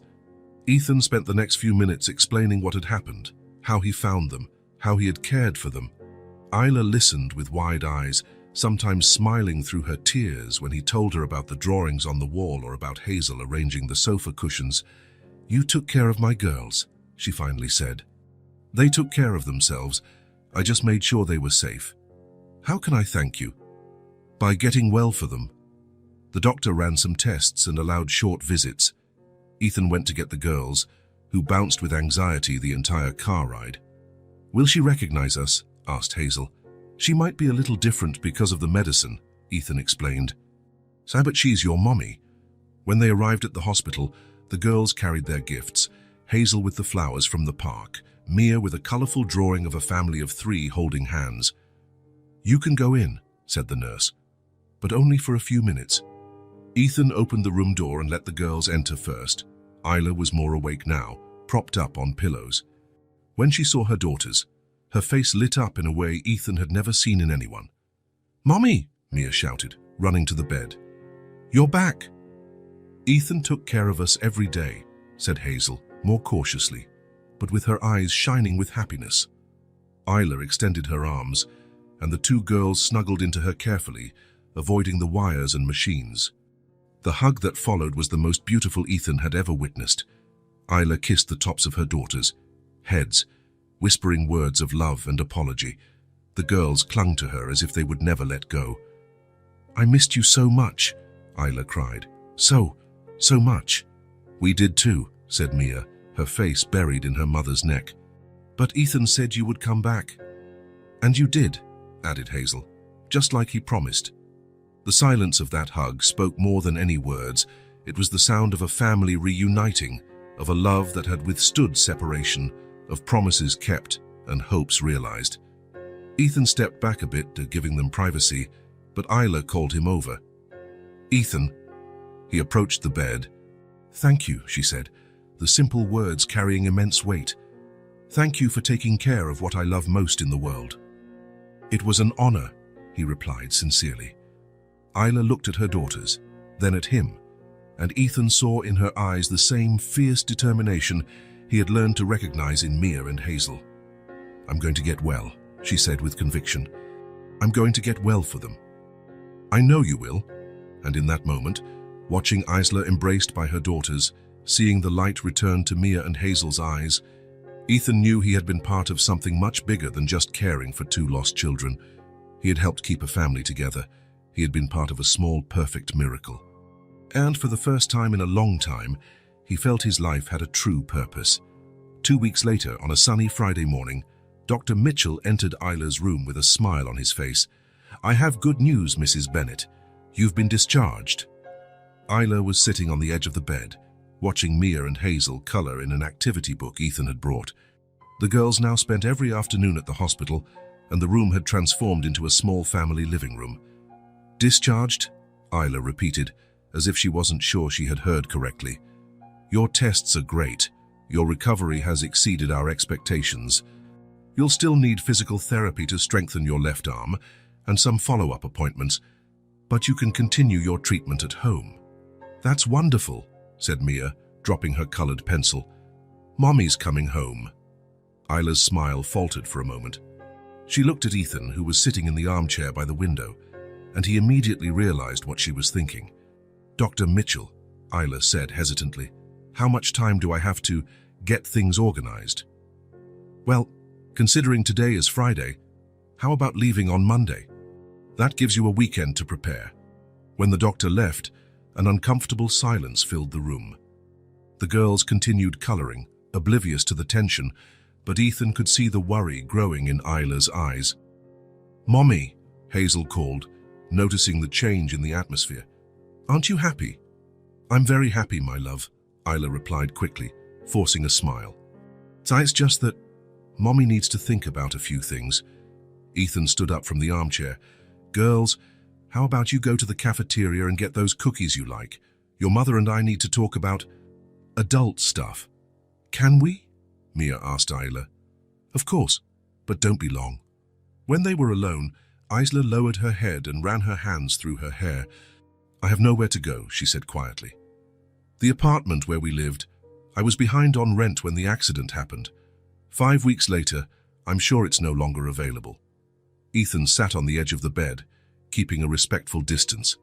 Ethan spent the next few minutes explaining what had happened, how he found them, how he had cared for them. Isla listened with wide eyes, sometimes smiling through her tears when he told her about the drawings on the wall or about Hazel arranging the sofa cushions. You took care of my girls, she finally said. They took care of themselves. I just made sure they were safe. How can I thank you? By getting well for them. The doctor ran some tests and allowed short visits. Ethan went to get the girls, who bounced with anxiety the entire car ride. Will she recognize us? Asked Hazel. She might be a little different because of the medicine, Ethan explained. So, but she's your mommy. When they arrived at the hospital, the girls carried their gifts, Hazel with the flowers from the park, Mia with a colorful drawing of a family of 3 holding hands. You can go in, said the nurse, but only for a few minutes. Ethan opened the room door and let the girls enter first. Isla was more awake now, propped up on pillows. When she saw her daughters, her face lit up in a way Ethan had never seen in anyone. Mommy, Mia shouted, running to the bed. You're back. Ethan took care of us every day, said Hazel, more cautiously, but with her eyes shining with happiness. Isla extended her arms, and the 2 girls snuggled into her carefully, avoiding the wires and machines. The hug that followed was the most beautiful Ethan had ever witnessed. Isla kissed the tops of her daughters' heads, whispering words of love and apology. The girls clung to her as if they would never let go. I missed you so much, Isla cried. So much. We did too, said Mia, her face buried in her mother's neck. But Ethan said you would come back. And you did, added Hazel, just like he promised. The silence of that hug spoke more than any words. It was the sound of a family reuniting, of a love that had withstood separation, of promises kept and hopes realized. Ethan stepped back a bit, giving them privacy, but Isla called him over. Ethan. He approached the bed. Thank you, she said, the simple words carrying immense weight. Thank you for taking care of what I love most in the world. It was an honor, he replied sincerely. Isla looked at her daughters, then at him, and Ethan saw in her eyes the same fierce determination he had learned to recognize in Mia and Hazel. I'm going to get well, she said with conviction. I'm going to get well for them. I know you will. And in that moment, watching Isla embraced by her daughters, seeing the light return to Mia and Hazel's eyes, Ethan knew he had been part of something much bigger than just caring for 2 lost children. He had helped keep a family together. He had been part of a small, perfect miracle. And for the first time in a long time, he felt his life had a true purpose. 2 weeks later, on a sunny Friday morning, Dr. Mitchell entered Isla's room with a smile on his face. I have good news, Mrs. Bennett. You've been discharged. Isla was sitting on the edge of the bed, watching Mia and Hazel color in an activity book Ethan had brought. The girls now spent every afternoon at the hospital, and the room had transformed into a small family living room. Discharged? Isla repeated, as if she wasn't sure she had heard correctly. Your tests are great. Your recovery has exceeded our expectations. You'll still need physical therapy to strengthen your left arm and some follow-up appointments, but you can continue your treatment at home. That's wonderful, said Mia, dropping her colored pencil. Mommy's coming home. Isla's smile faltered for a moment. She looked at Ethan, who was sitting in the armchair by the window, and he immediately realized what she was thinking. Dr. Mitchell, Isla said hesitantly, how much time do I have to get things organized? Well, considering today is Friday, how about leaving on Monday? That gives you a weekend to prepare. When the doctor left, an uncomfortable silence filled the room. The girls continued coloring, oblivious to the tension, but Ethan could see the worry growing in Isla's eyes. Mommy, Hazel called, noticing the change in the atmosphere. Aren't you happy? I'm very happy, my love, Isla replied quickly, forcing a smile. It's just that Mommy needs to think about a few things. Ethan stood up from the armchair. Girls, how about you go to the cafeteria and get those cookies you like? Your mother and I need to talk about adult stuff. Can we? Mia asked Isla. Of course, but don't be long. When they were alone, Isla lowered her head and ran her hands through her hair. I have nowhere to go, she said quietly. The apartment where we lived, I was behind on rent when the accident happened. 5 weeks later, I'm sure it's no longer available. Ethan sat on the edge of the bed, keeping a respectful distance.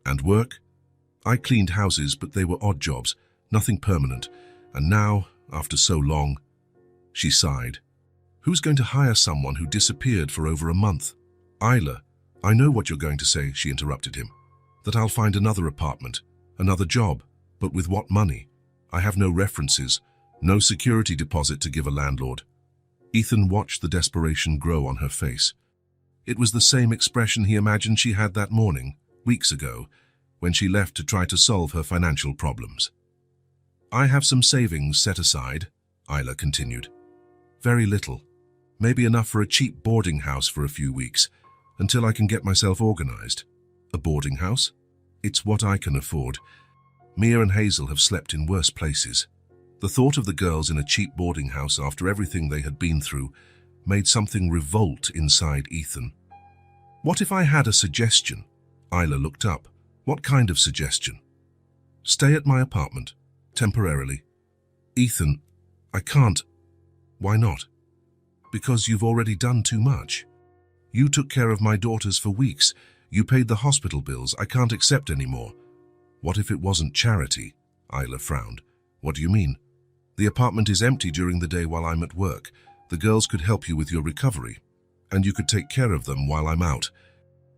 And work? I cleaned houses, but they were odd jobs, nothing permanent. And now, after so long, she sighed. Who's going to hire someone who disappeared for over a month? Isla, I know what you're going to say, she interrupted him. That I'll find another apartment, another job, but with what money? I have no references, no security deposit to give a landlord. Ethan watched the desperation grow on her face. It was the same expression he imagined she had that morning, weeks ago, when she left to try to solve her financial problems. I have some savings set aside, Isla continued. Very little. Maybe enough for a cheap boarding house for a few weeks, until I can get myself organized. A boarding house? It's what I can afford. Mia and Hazel have slept in worse places. The thought of the girls in a cheap boarding house after everything they had been through made something revolt inside Ethan. What if I had a suggestion? Isla looked up. What kind of suggestion? Stay at my apartment, temporarily. Ethan, I can't. Why not? Because you've already done too much. You took care of my daughters for weeks. You paid the hospital bills. I can't accept any more. What if it wasn't charity? Isla frowned. What do you mean? The apartment is empty during the day while I'm at work. The girls could help you with your recovery, and you could take care of them while I'm out.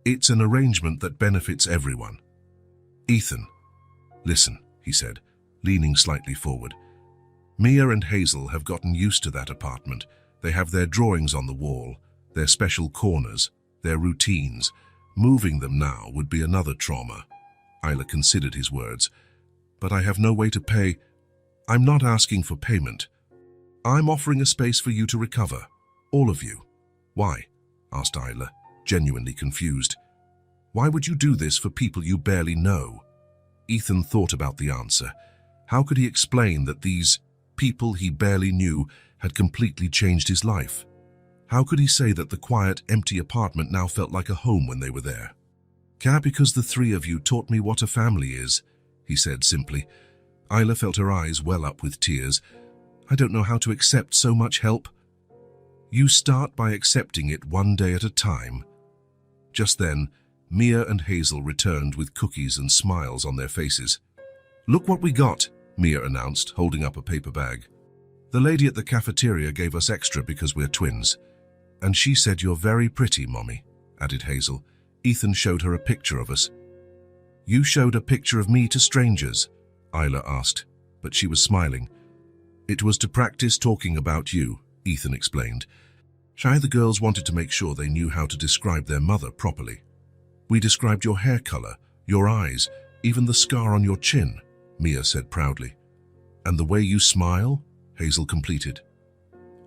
It's an arrangement that benefits everyone. Ethan, listen, he said, leaning slightly forward. Mia and Hazel have gotten used to that apartment. They have their drawings on the wall, their special corners, their routines. Moving them now would be another trauma. Isla considered his words. But I have no way to pay. I'm not asking for payment. I'm offering a space for you to recover. All of you. Why? Asked Isla, genuinely confused. Why would you do this for people you barely know? Ethan thought about the answer. How could he explain that these people he barely knew had completely changed his life? How could he say that the quiet, empty apartment now felt like a home when they were there? Because the three of you taught me what a family is, he said simply. Isla felt her eyes well up with tears. I don't know how to accept so much help. You start by accepting it one day at a time. Just then, Mia and Hazel returned with cookies and smiles on their faces. Look what we got, Mia announced, holding up a paper bag. The lady at the cafeteria gave us extra because we're twins. And she said you're very pretty, Mommy, added Hazel. Ethan showed her a picture of us. You showed a picture of me to strangers, Isla asked, but she was smiling. It was to practice talking about you, Ethan explained. The girls wanted to make sure they knew how to describe their mother properly. We described your hair color, your eyes, even the scar on your chin, Mia said proudly. And the way you smile, Hazel completed.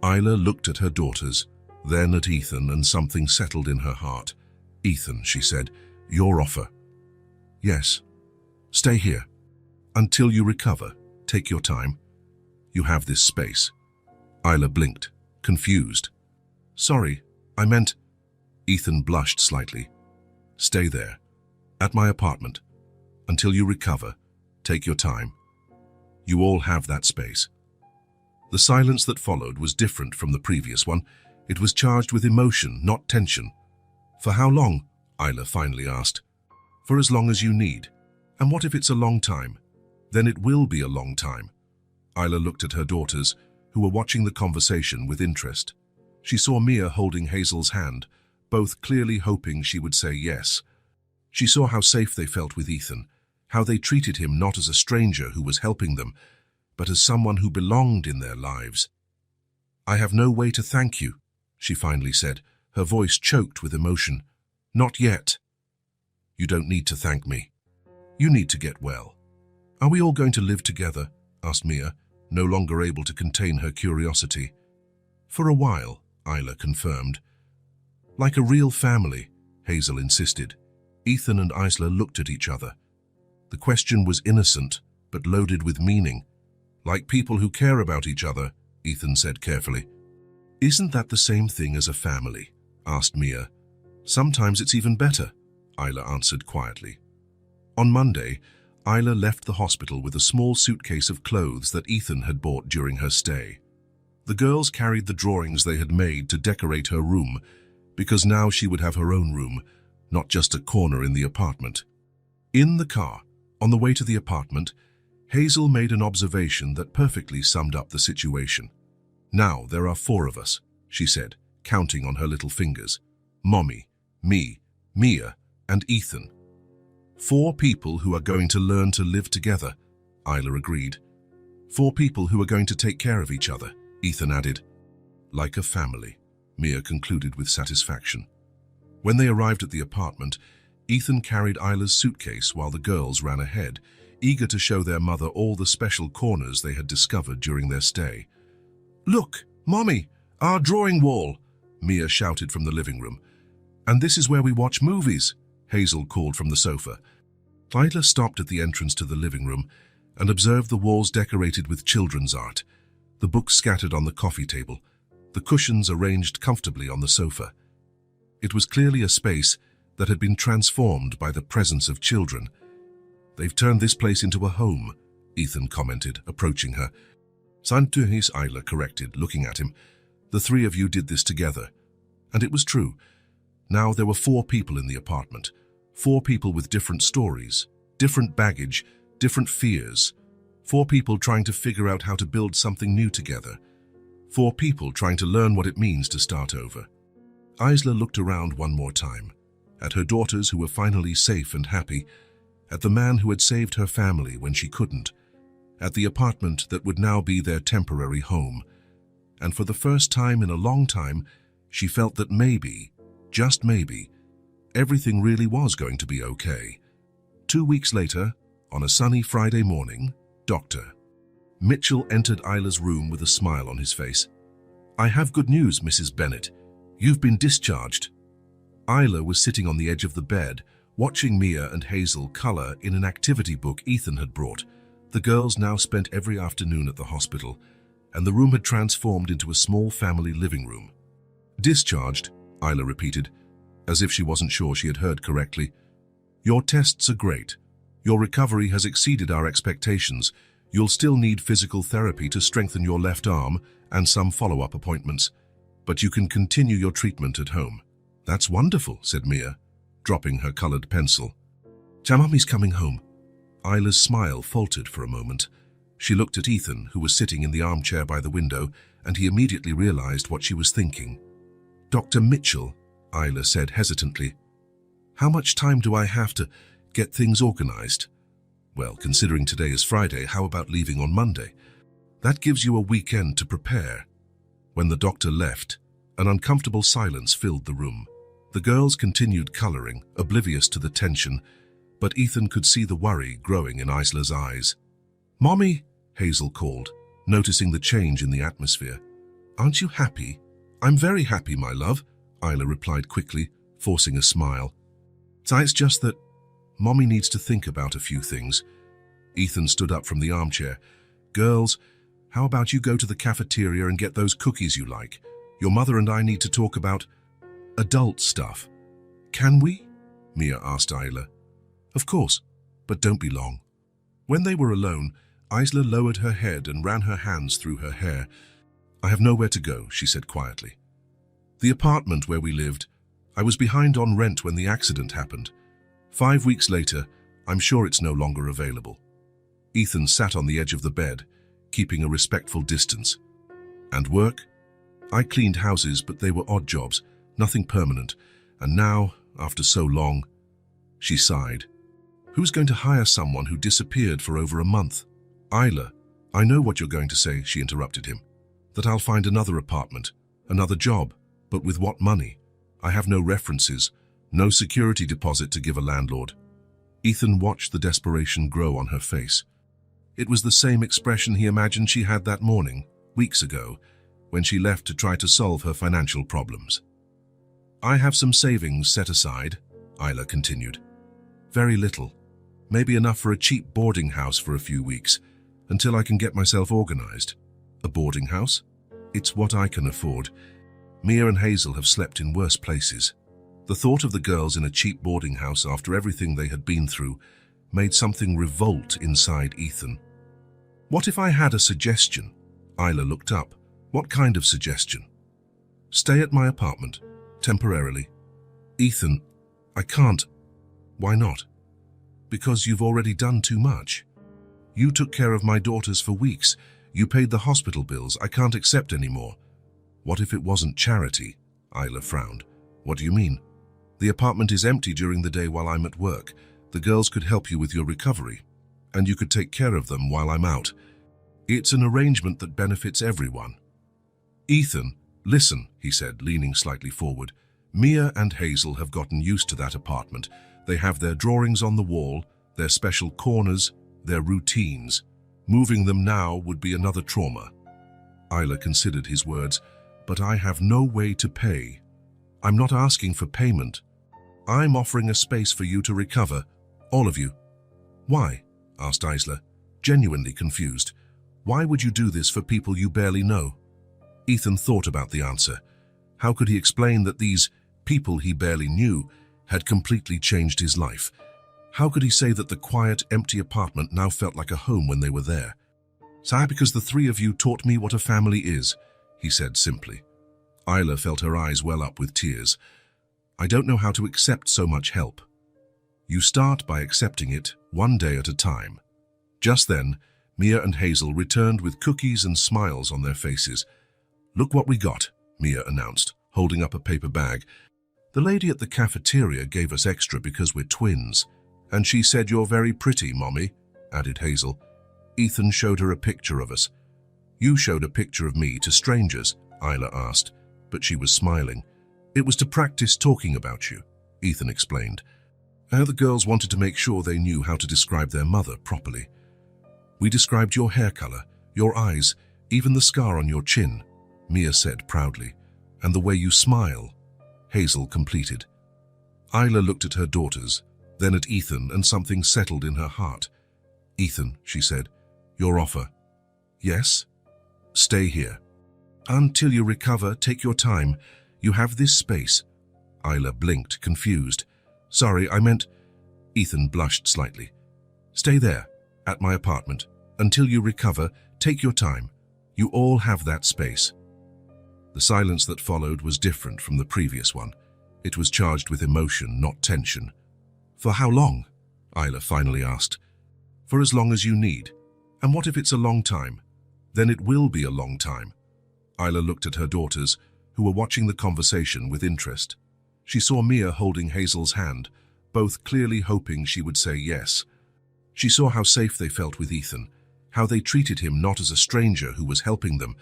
Isla looked at her daughters, then at Ethan, and something settled in her heart. Ethan, she said, your offer. Yes. Stay here. Until you recover, take your time. You have this space. Isla blinked, confused. Sorry, I meant... Ethan blushed slightly. Stay there, at my apartment. Until you recover, take your time. You all have that space. The silence that followed was different from the previous one. It was charged with emotion, not tension. For how long? Isla finally asked. For as long as you need. And what if it's a long time? Then it will be a long time. Isla looked at her daughters, who were watching the conversation with interest. She saw Mia holding Hazel's hand, both clearly hoping she would say yes. She saw how safe they felt with Ethan, how they treated him not as a stranger who was helping them, but as someone who belonged in their lives. I have no way to thank you, she finally said, her voice choked with emotion. Not yet. You don't need to thank me. You need to get well. Are we all going to live together? Asked Mia, no longer able to contain her curiosity. For a while, Isla confirmed. Like a real family, Hazel insisted. Ethan and Isla looked at each other. The question was innocent, but loaded with meaning. Like people who care about each other, Ethan said carefully. Isn't that the same thing as a family? Asked Mia. Sometimes it's even better, Isla answered quietly. On Monday, Isla left the hospital with a small suitcase of clothes that Ethan had bought during her stay. The girls carried the drawings they had made to decorate her room, because now she would have her own room, not just a corner in the apartment. In the car, on the way to the apartment, Hazel made an observation that perfectly summed up the situation. Now there are 4 of us, she said, counting on her little fingers. Mommy, me, Mia, and Ethan. 4 people who are going to learn to live together, Isla agreed. 4 people who are going to take care of each other, Ethan added. Like a family, Mia concluded with satisfaction. When they arrived at the apartment, Ethan carried Isla's suitcase while the girls ran ahead, eager to show their mother all the special corners they had discovered during their stay. Look, Mommy, our drawing wall, Mia shouted from the living room. And this is where we watch movies, Hazel called from the sofa. Isla stopped at the entrance to the living room and observed the walls decorated with children's art, the books scattered on the coffee table, the cushions arranged comfortably on the sofa. It was clearly a space that had been transformed by the presence of children. They've turned this place into a home, Ethan commented, approaching her. Santuhis, Isla corrected, looking at him. The 3 of you did this together. And it was true. Now there were 4 people in the apartment. 4 people with different stories, different baggage, different fears. 4 people trying to figure out how to build something new together. 4 people trying to learn what it means to start over. Isla looked around one more time, at her daughters who were finally safe and happy, at the man who had saved her family when she couldn't, at the apartment that would now be their temporary home. And for the first time in a long time, she felt that maybe, just maybe, everything really was going to be okay. 2 weeks later, on a sunny Friday morning, Dr. Mitchell entered Isla's room with a smile on his face. I have good news, Mrs. Bennett. You've been discharged. Isla was sitting on the edge of the bed, watching Mia and Hazel color in an activity book Ethan had brought. The girls now spent every afternoon at the hospital, and the room had transformed into a small family living room. Discharged, Isla repeated, as if she wasn't sure she had heard correctly. Your tests are great. Your recovery has exceeded our expectations. You'll still need physical therapy to strengthen your left arm and some follow-up appointments, but you can continue your treatment at home. That's wonderful, said Mia, dropping her colored pencil. Mommy's coming home. Isla's smile faltered for a moment. She looked at Ethan, who was sitting in the armchair by the window, and he immediately realized what she was thinking. Dr. Mitchell, Isla said hesitantly. How much time do I have to get things organized? Well, considering today is Friday, how about leaving on Monday? That gives you a weekend to prepare. When the doctor left, an uncomfortable silence filled the room. The girls continued coloring, oblivious to the tension, but Ethan could see the worry growing in Isla's eyes. Mommy, Hazel called, noticing the change in the atmosphere. Aren't you happy? I'm very happy, my love, Isla replied quickly, forcing a smile. It's just that Mommy needs to think about a few things. Ethan stood up from the armchair. Girls, how about you go to the cafeteria and get those cookies you like? Your mother and I need to talk about adult stuff. Can we? Mia asked Isla. Of course, but don't be long. When they were alone, Isla lowered her head and ran her hands through her hair. I have nowhere to go, she said quietly. The apartment where we lived, I was behind on rent when the accident happened. 5 weeks later, I'm sure it's no longer available. Ethan sat on the edge of the bed, keeping a respectful distance. And work? I cleaned houses, but they were odd jobs, nothing permanent. And now, after so long, she sighed. Who's going to hire someone who disappeared for over a month? Isla, I know what you're going to say, she interrupted him. That I'll find another apartment, another job, but with what money? I have no references, no security deposit to give a landlord. Ethan watched the desperation grow on her face. It was the same expression he imagined she had that morning, weeks ago, when she left to try to solve her financial problems. "I have some savings set aside," Isla continued. "Very little. Maybe enough for a cheap boarding house for a few weeks, until I can get myself organized." "A boarding house? It's what I can afford. Mia and Hazel have slept in worse places." The thought of the girls in a cheap boarding house after everything they had been through made something revolt inside Ethan. "What if I had a suggestion?" Isla looked up. "What kind of suggestion?" "Stay at my apartment, temporarily." "Ethan, I can't." "Why not?" "Because you've already done too much. You took care of my daughters for weeks. You paid the hospital bills. I can't accept any more." "What if it wasn't charity?" Isla frowned. "What do you mean?" "The apartment is empty during the day while I'm at work. The girls could help you with your recovery, and you could take care of them while I'm out. It's an arrangement that benefits everyone." "Ethan, listen," he said, leaning slightly forward. "Mia and Hazel have gotten used to that apartment. They have their drawings on the wall, their special corners, their routines. Moving them now would be another trauma." Isla considered his words. "But I have no way to pay. I'm not asking for payment. I'm offering a space for you to recover, all of you." "Why?" asked Isla, genuinely confused. "Why would you do this for people you barely know?" Ethan thought about the answer. How could he explain that these people he barely knew had completely changed his life? How could he say that the quiet, empty apartment now felt like a home when they were there? "Sire, because the three of you taught me what a family is," he said simply. Isla felt her eyes well up with tears. "I don't know how to accept so much help." "You start by accepting it, one day at a time." Just then, Mia and Hazel returned with cookies and smiles on their faces. "Look what we got," Mia announced, holding up a paper bag. "The lady at the cafeteria gave us extra because we're twins. And she said you're very pretty, Mommy," added Hazel. Ethan showed her a picture of us. "You showed a picture of me to strangers?" Isla asked, but she was smiling. "It was to practice talking about you," Ethan explained. The girls wanted to make sure they knew how to describe their mother properly. "We described your hair color, your eyes, even the scar on your chin," Mia said proudly. "And the way you smile," Hazel completed. Isla looked at her daughters, then at Ethan, and something settled in her heart. "Ethan," she said, "your offer." "Yes?" "Stay here. Until you recover, take your time. You have this space." Isla blinked, confused. "Sorry, I meant..." Ethan blushed slightly. "Stay there, at my apartment. Until you recover, take your time. You all have that space." The silence that followed was different from the previous one. It was charged with emotion, not tension. "For how long?" Isla finally asked. "For as long as you need. And what if it's a long time? Then it will be a long time." Isla looked at her daughters, who were watching the conversation with interest. She saw Mia holding Hazel's hand, both clearly hoping she would say yes. She saw how safe they felt with Ethan, how they treated him not as a stranger who was helping them,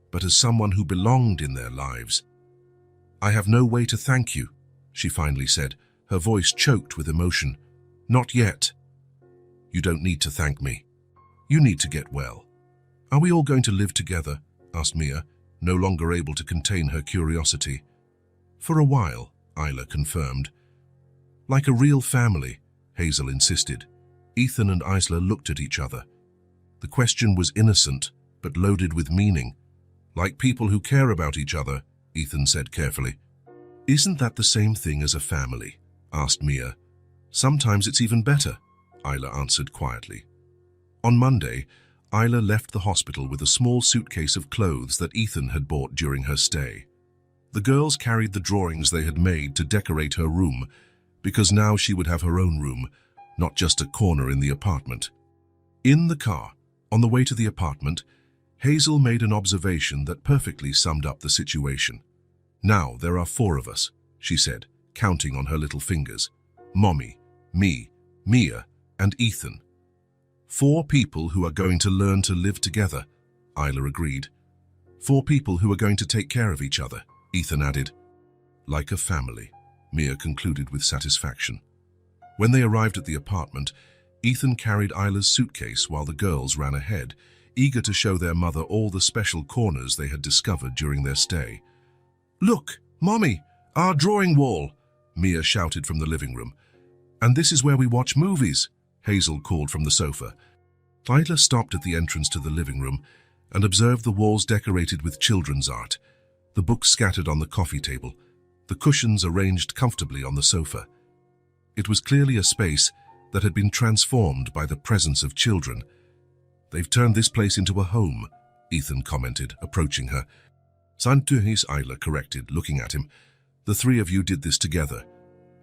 but as someone who belonged in their lives. "I have no way to thank you," she finally said, her voice choked with emotion. "Not yet." "You don't need to thank me. You need to get well." "Are we all going to live together?" asked Mia, no longer able to contain her curiosity. "For a while," Isla confirmed. "Like a real family," Hazel insisted. Ethan and Isla looked at each other. The question was innocent, but loaded with meaning. "Like people who care about each other," Ethan said carefully. "Isn't that the same thing as a family?" asked Mia. "Sometimes it's even better," Isla answered quietly. On Monday, Isla left the hospital with a small suitcase of clothes that Ethan had bought during her stay. The girls carried the drawings they had made to decorate her room, because now she would have her own room, not just a corner in the apartment. In the car, on the way to the apartment, Hazel made an observation that perfectly summed up the situation. "Now there are 4 of us," she said, counting on her little fingers. "Mommy, me, Mia, and Ethan. 4 people who are going to learn to live together," Isla agreed. 4 people who are going to take care of each other, Ethan added. "Like a family," Mia concluded with satisfaction. When they arrived at the apartment, Ethan carried Isla's suitcase while the girls ran ahead, eager to show their mother all the special corners they had discovered during their stay. "Look, Mommy, our drawing wall!" Mia shouted from the living room. "And this is where we watch movies," Hazel called from the sofa. Isla stopped at the entrance to the living room and observed the walls decorated with children's art, the books scattered on the coffee table, the cushions arranged comfortably on the sofa. It was clearly a space that had been transformed by the presence of children. "They've turned this place into a home," Ethan commented, approaching her. "Santuhis," Isla corrected, looking at him. "The three of you did this together."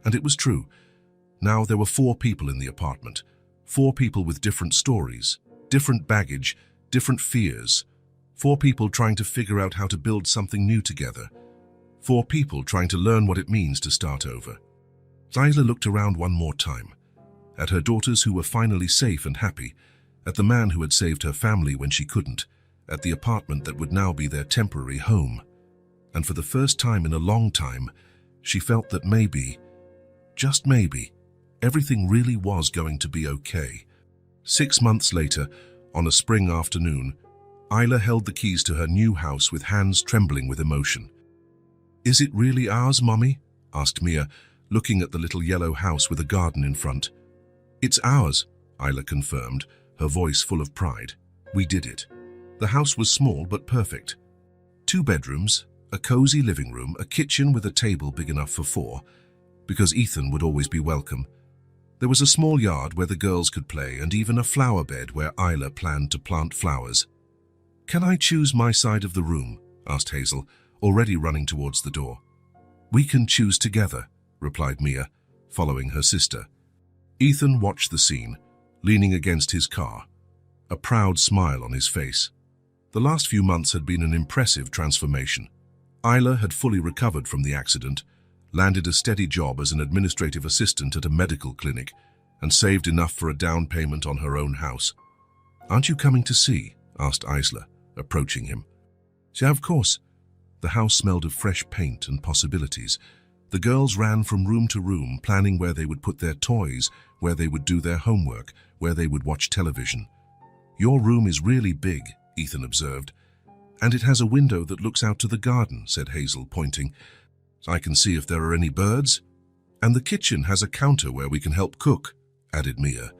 And it was true. Now there were 4 people in the apartment, 4 people with different stories, different baggage, different fears, 4 people trying to figure out how to build something new together, 4 people trying to learn what it means to start over. Isla looked around one more time, at her daughters who were finally safe and happy, at the man who had saved her family when she couldn't, at the apartment that would now be their temporary home. And for the first time in a long time, she felt that maybe, just maybe, everything really was going to be okay. 6 months later, on a spring afternoon, Isla held the keys to her new house with hands trembling with emotion. "Is it really ours, Mommy?" asked Mia, looking at the little yellow house with a garden in front. "It's ours," Isla confirmed, her voice full of pride. "We did it." The house was small but perfect. 2 bedrooms, a cozy living room, a kitchen with a table big enough for 4, because Ethan would always be welcome. There was a small yard where the girls could play and even a flower bed where Isla planned to plant flowers. "Can I choose my side of the room?" asked Hazel, already running towards the door. "We can choose together," replied Mia, following her sister. Ethan watched the scene, leaning against his car, a proud smile on his face. The last few months had been an impressive transformation. Isla had fully recovered from the accident, landed a steady job as an administrative assistant at a medical clinic, and saved enough for a down payment on her own house. "Aren't you coming to see?" asked Isla, approaching him. "Yeah, of course." The house smelled of fresh paint and possibilities. The girls ran from room to room, planning where they would put their toys, where they would do their homework, where they would watch television. "Your room is really big," Ethan observed. "And it has a window that looks out to the garden," said Hazel, pointing. "I can see if there are any birds." "And the kitchen has a counter where we can help cook," added Mia.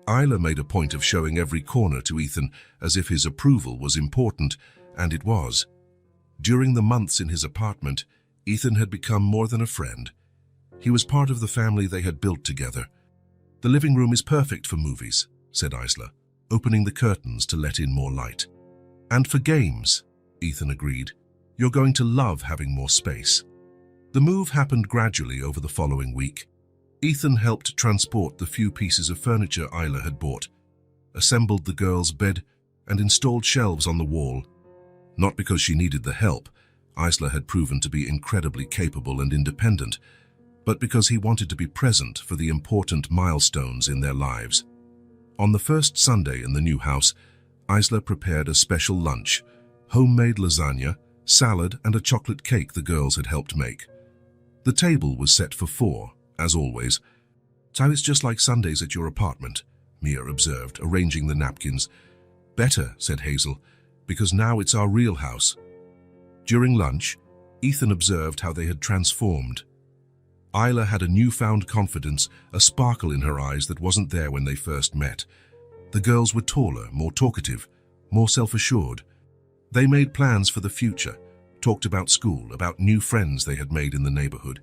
Isla made a point of showing every corner to Ethan as if his approval was important, and it was. During the months in his apartment, Ethan had become more than a friend. He was part of the family they had built together. "The living room is perfect for movies," said Isla, opening the curtains to let in more light. "And for games," Ethan agreed. "You're going to love having more space." The move happened gradually over the following week. Ethan helped transport the few pieces of furniture Isla had bought, assembled the girls' bed, and installed shelves on the wall. Not because she needed the help, Isla had proven to be incredibly capable and independent, but because he wanted to be present for the important milestones in their lives. On the first Sunday in the new house, Isla prepared a special lunch, homemade lasagna, salad, and a chocolate cake the girls had helped make. The table was set for 4, as always. "So it's just like Sundays at your apartment," Mia observed, arranging the napkins. "Better," said Hazel, "because now it's our real house." During lunch, Ethan observed how they had transformed. Isla had a newfound confidence, a sparkle in her eyes that wasn't there when they first met. The girls were taller, more talkative, more self-assured. They made plans for the future, talked about school, about new friends they had made in the neighborhood.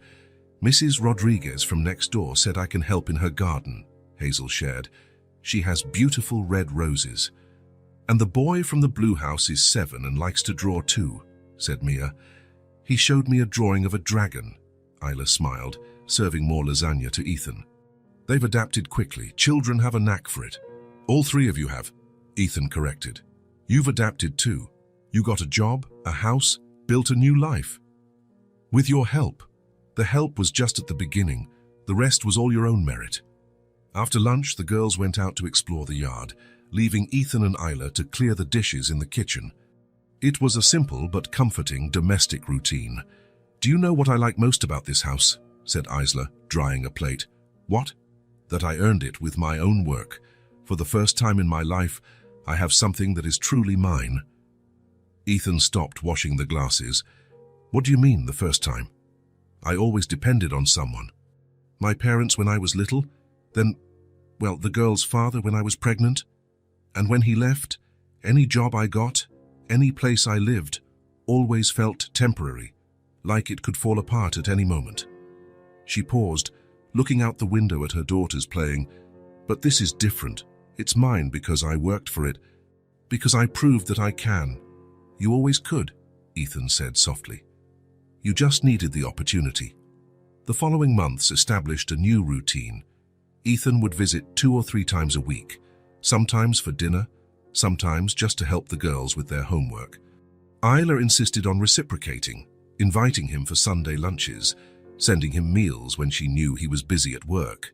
"Mrs. Rodriguez from next door said I can help in her garden," Hazel shared. "She has beautiful red roses." "And the boy from the blue house is 7 and likes to draw too," said Mia. "He showed me a drawing of a dragon." Isla smiled, serving more lasagna to Ethan. "They've adapted quickly. Children have a knack for it." "All 3 of you have," Ethan corrected. "You've adapted too. You got a job, a house, built a new life. With your help. The help was just at the beginning. The rest was all your own merit." After lunch, the girls went out to explore the yard, leaving Ethan and Isla to clear the dishes in the kitchen. It was a simple but comforting domestic routine. "Do you know what I like most about this house?" said Isla, drying a plate. "What?" that I earned it with my own work. For the first time in my life, I have something that is truly mine." Ethan stopped washing the glasses. "What do you mean, the first time?" "I always depended on someone. My parents when I was little, then, well, the girl's father when I was pregnant. And when he left, any job I got, any place I lived, always felt temporary, like it could fall apart at any moment." She paused, looking out the window at her daughters playing. "But this is different. It's mine because I worked for it, because I proved that I can." "You always could," Ethan said softly. "You just needed the opportunity." The following months established a new routine. Ethan would visit 2 or 3 times a week, sometimes for dinner, sometimes just to help the girls with their homework. Isla insisted on reciprocating, inviting him for Sunday lunches, sending him meals when she knew he was busy at work.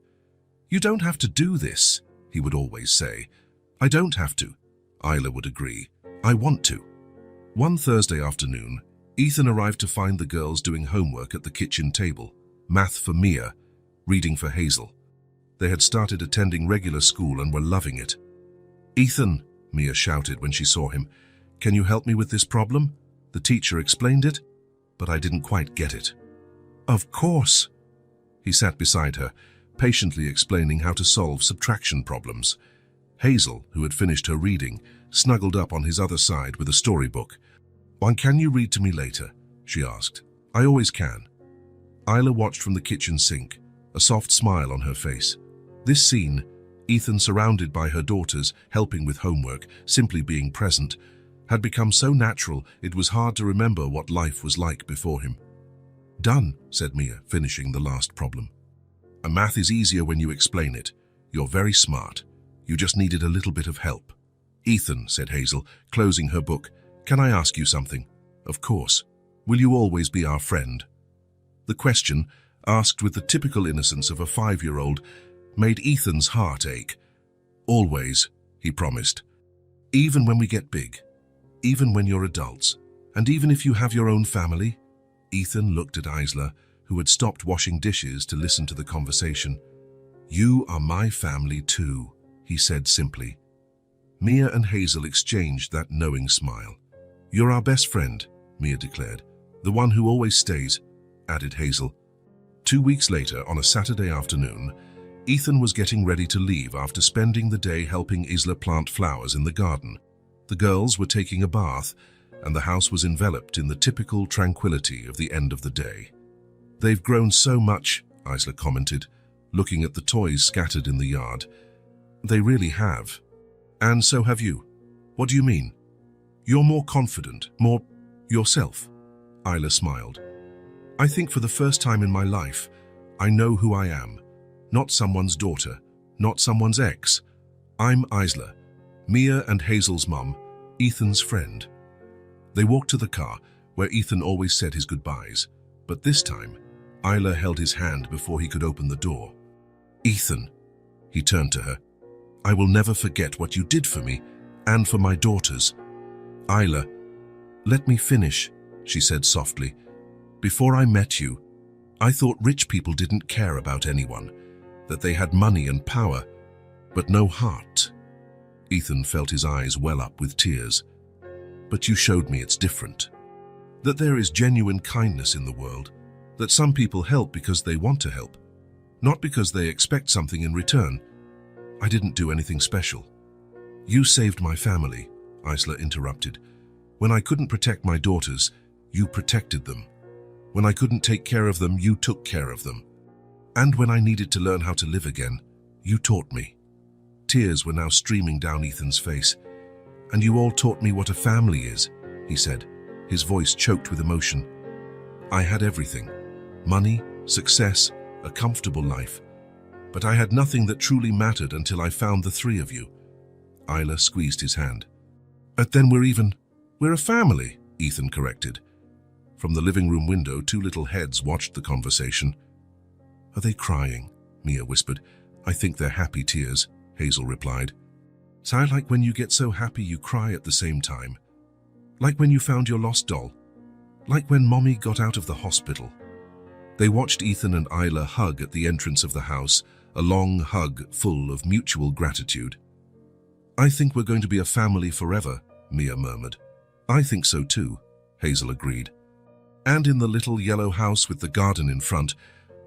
"You don't have to do this," he would always say. "I don't have to," Isla would agree. "I want to." One Thursday afternoon, Ethan arrived to find the girls doing homework at the kitchen table, math for Mia, reading for Hazel. They had started attending regular school and were loving it. "Ethan," Mia shouted when she saw him, "can you help me with this problem? The teacher explained it, but I didn't quite get it." "Of course." He sat beside her, patiently explaining how to solve subtraction problems. Hazel, who had finished her reading, snuggled up on his other side with a storybook. Can you read to me later?" she asked. "I always can." Isla watched from the kitchen sink, a soft smile on her face. This scene, Ethan surrounded by her daughters, helping with homework, simply being present, had become so natural it was hard to remember what life was like before him. "Done," said Mia, finishing the last problem. "A math is easier when you explain it. You're very smart. You just needed a little bit of help." "Ethan," said Hazel, closing her book, "can I ask you something?" "Of course. Will you always be our friend?" The question, asked with the typical innocence of a 5-year-old, made Ethan's heart ache. "Always," he promised. "Even when we get big, even when you're adults, and even if you have your own family?" Ethan looked at Isla, who had stopped washing dishes to listen to the conversation. "You are my family too," he said simply. Mia and Hazel exchanged that knowing smile. "You're our best friend," Mia declared. "The one who always stays," added Hazel. 2 weeks later, on a Saturday afternoon, Ethan was getting ready to leave after spending the day helping Isla plant flowers in the garden. The girls were taking a bath, and the house was enveloped in the typical tranquility of the end of the day. "They've grown so much," Isla commented, looking at the toys scattered in the yard. "They really have. And so have you." "What do you mean?" "You're more confident, more yourself." Isla smiled. "I think for the first time in my life, I know who I am. Not someone's daughter, not someone's ex. I'm Isla, Mia and Hazel's mum, Ethan's friend." They walked to the car, where Ethan always said his goodbyes, but this time, Isla held his hand before he could open the door. "Ethan," he turned to her, "I will never forget what you did for me and for my daughters." "Isla, let me finish," she said softly. "Before I met you, I thought rich people didn't care about anyone, that they had money and power, but no heart." Ethan felt his eyes well up with tears. "But you showed me it's different. That there is genuine kindness in the world, that some people help because they want to help, not because they expect something in return. I didn't do anything special." "You saved my family," Isla interrupted. "When I couldn't protect my daughters, you protected them. When I couldn't take care of them, you took care of them. And when I needed to learn how to live again, you taught me." Tears were now streaming down Ethan's face. "And you all taught me what a family is," he said, his voice choked with emotion. "I had everything. Money, success, a comfortable life. But I had nothing that truly mattered until I found the 3 of you." Isla squeezed his hand. "But then we're a family," Ethan corrected. From the living room window, 2 little heads watched the conversation. "Are they crying?" Mia whispered. "I think they're happy tears," Hazel replied. "So I like when you get so happy you cry at the same time. Like when you found your lost doll. Like when Mommy got out of the hospital." They watched Ethan and Isla hug at the entrance of the house, a long hug full of mutual gratitude. "I think we're going to be a family forever," Mia murmured. "I think so too," Hazel agreed. And in the little yellow house with the garden in front,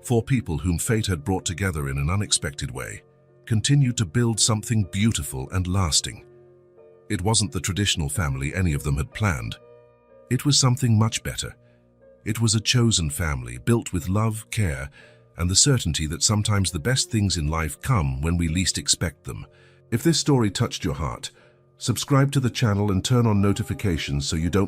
4 people whom fate had brought together in an unexpected way continued to build something beautiful and lasting. It wasn't the traditional family any of them had planned. It was something much better. It was a chosen family built with love, care, and the certainty that sometimes the best things in life come when we least expect them. If this story touched your heart, subscribe to the channel and turn on notifications so you don't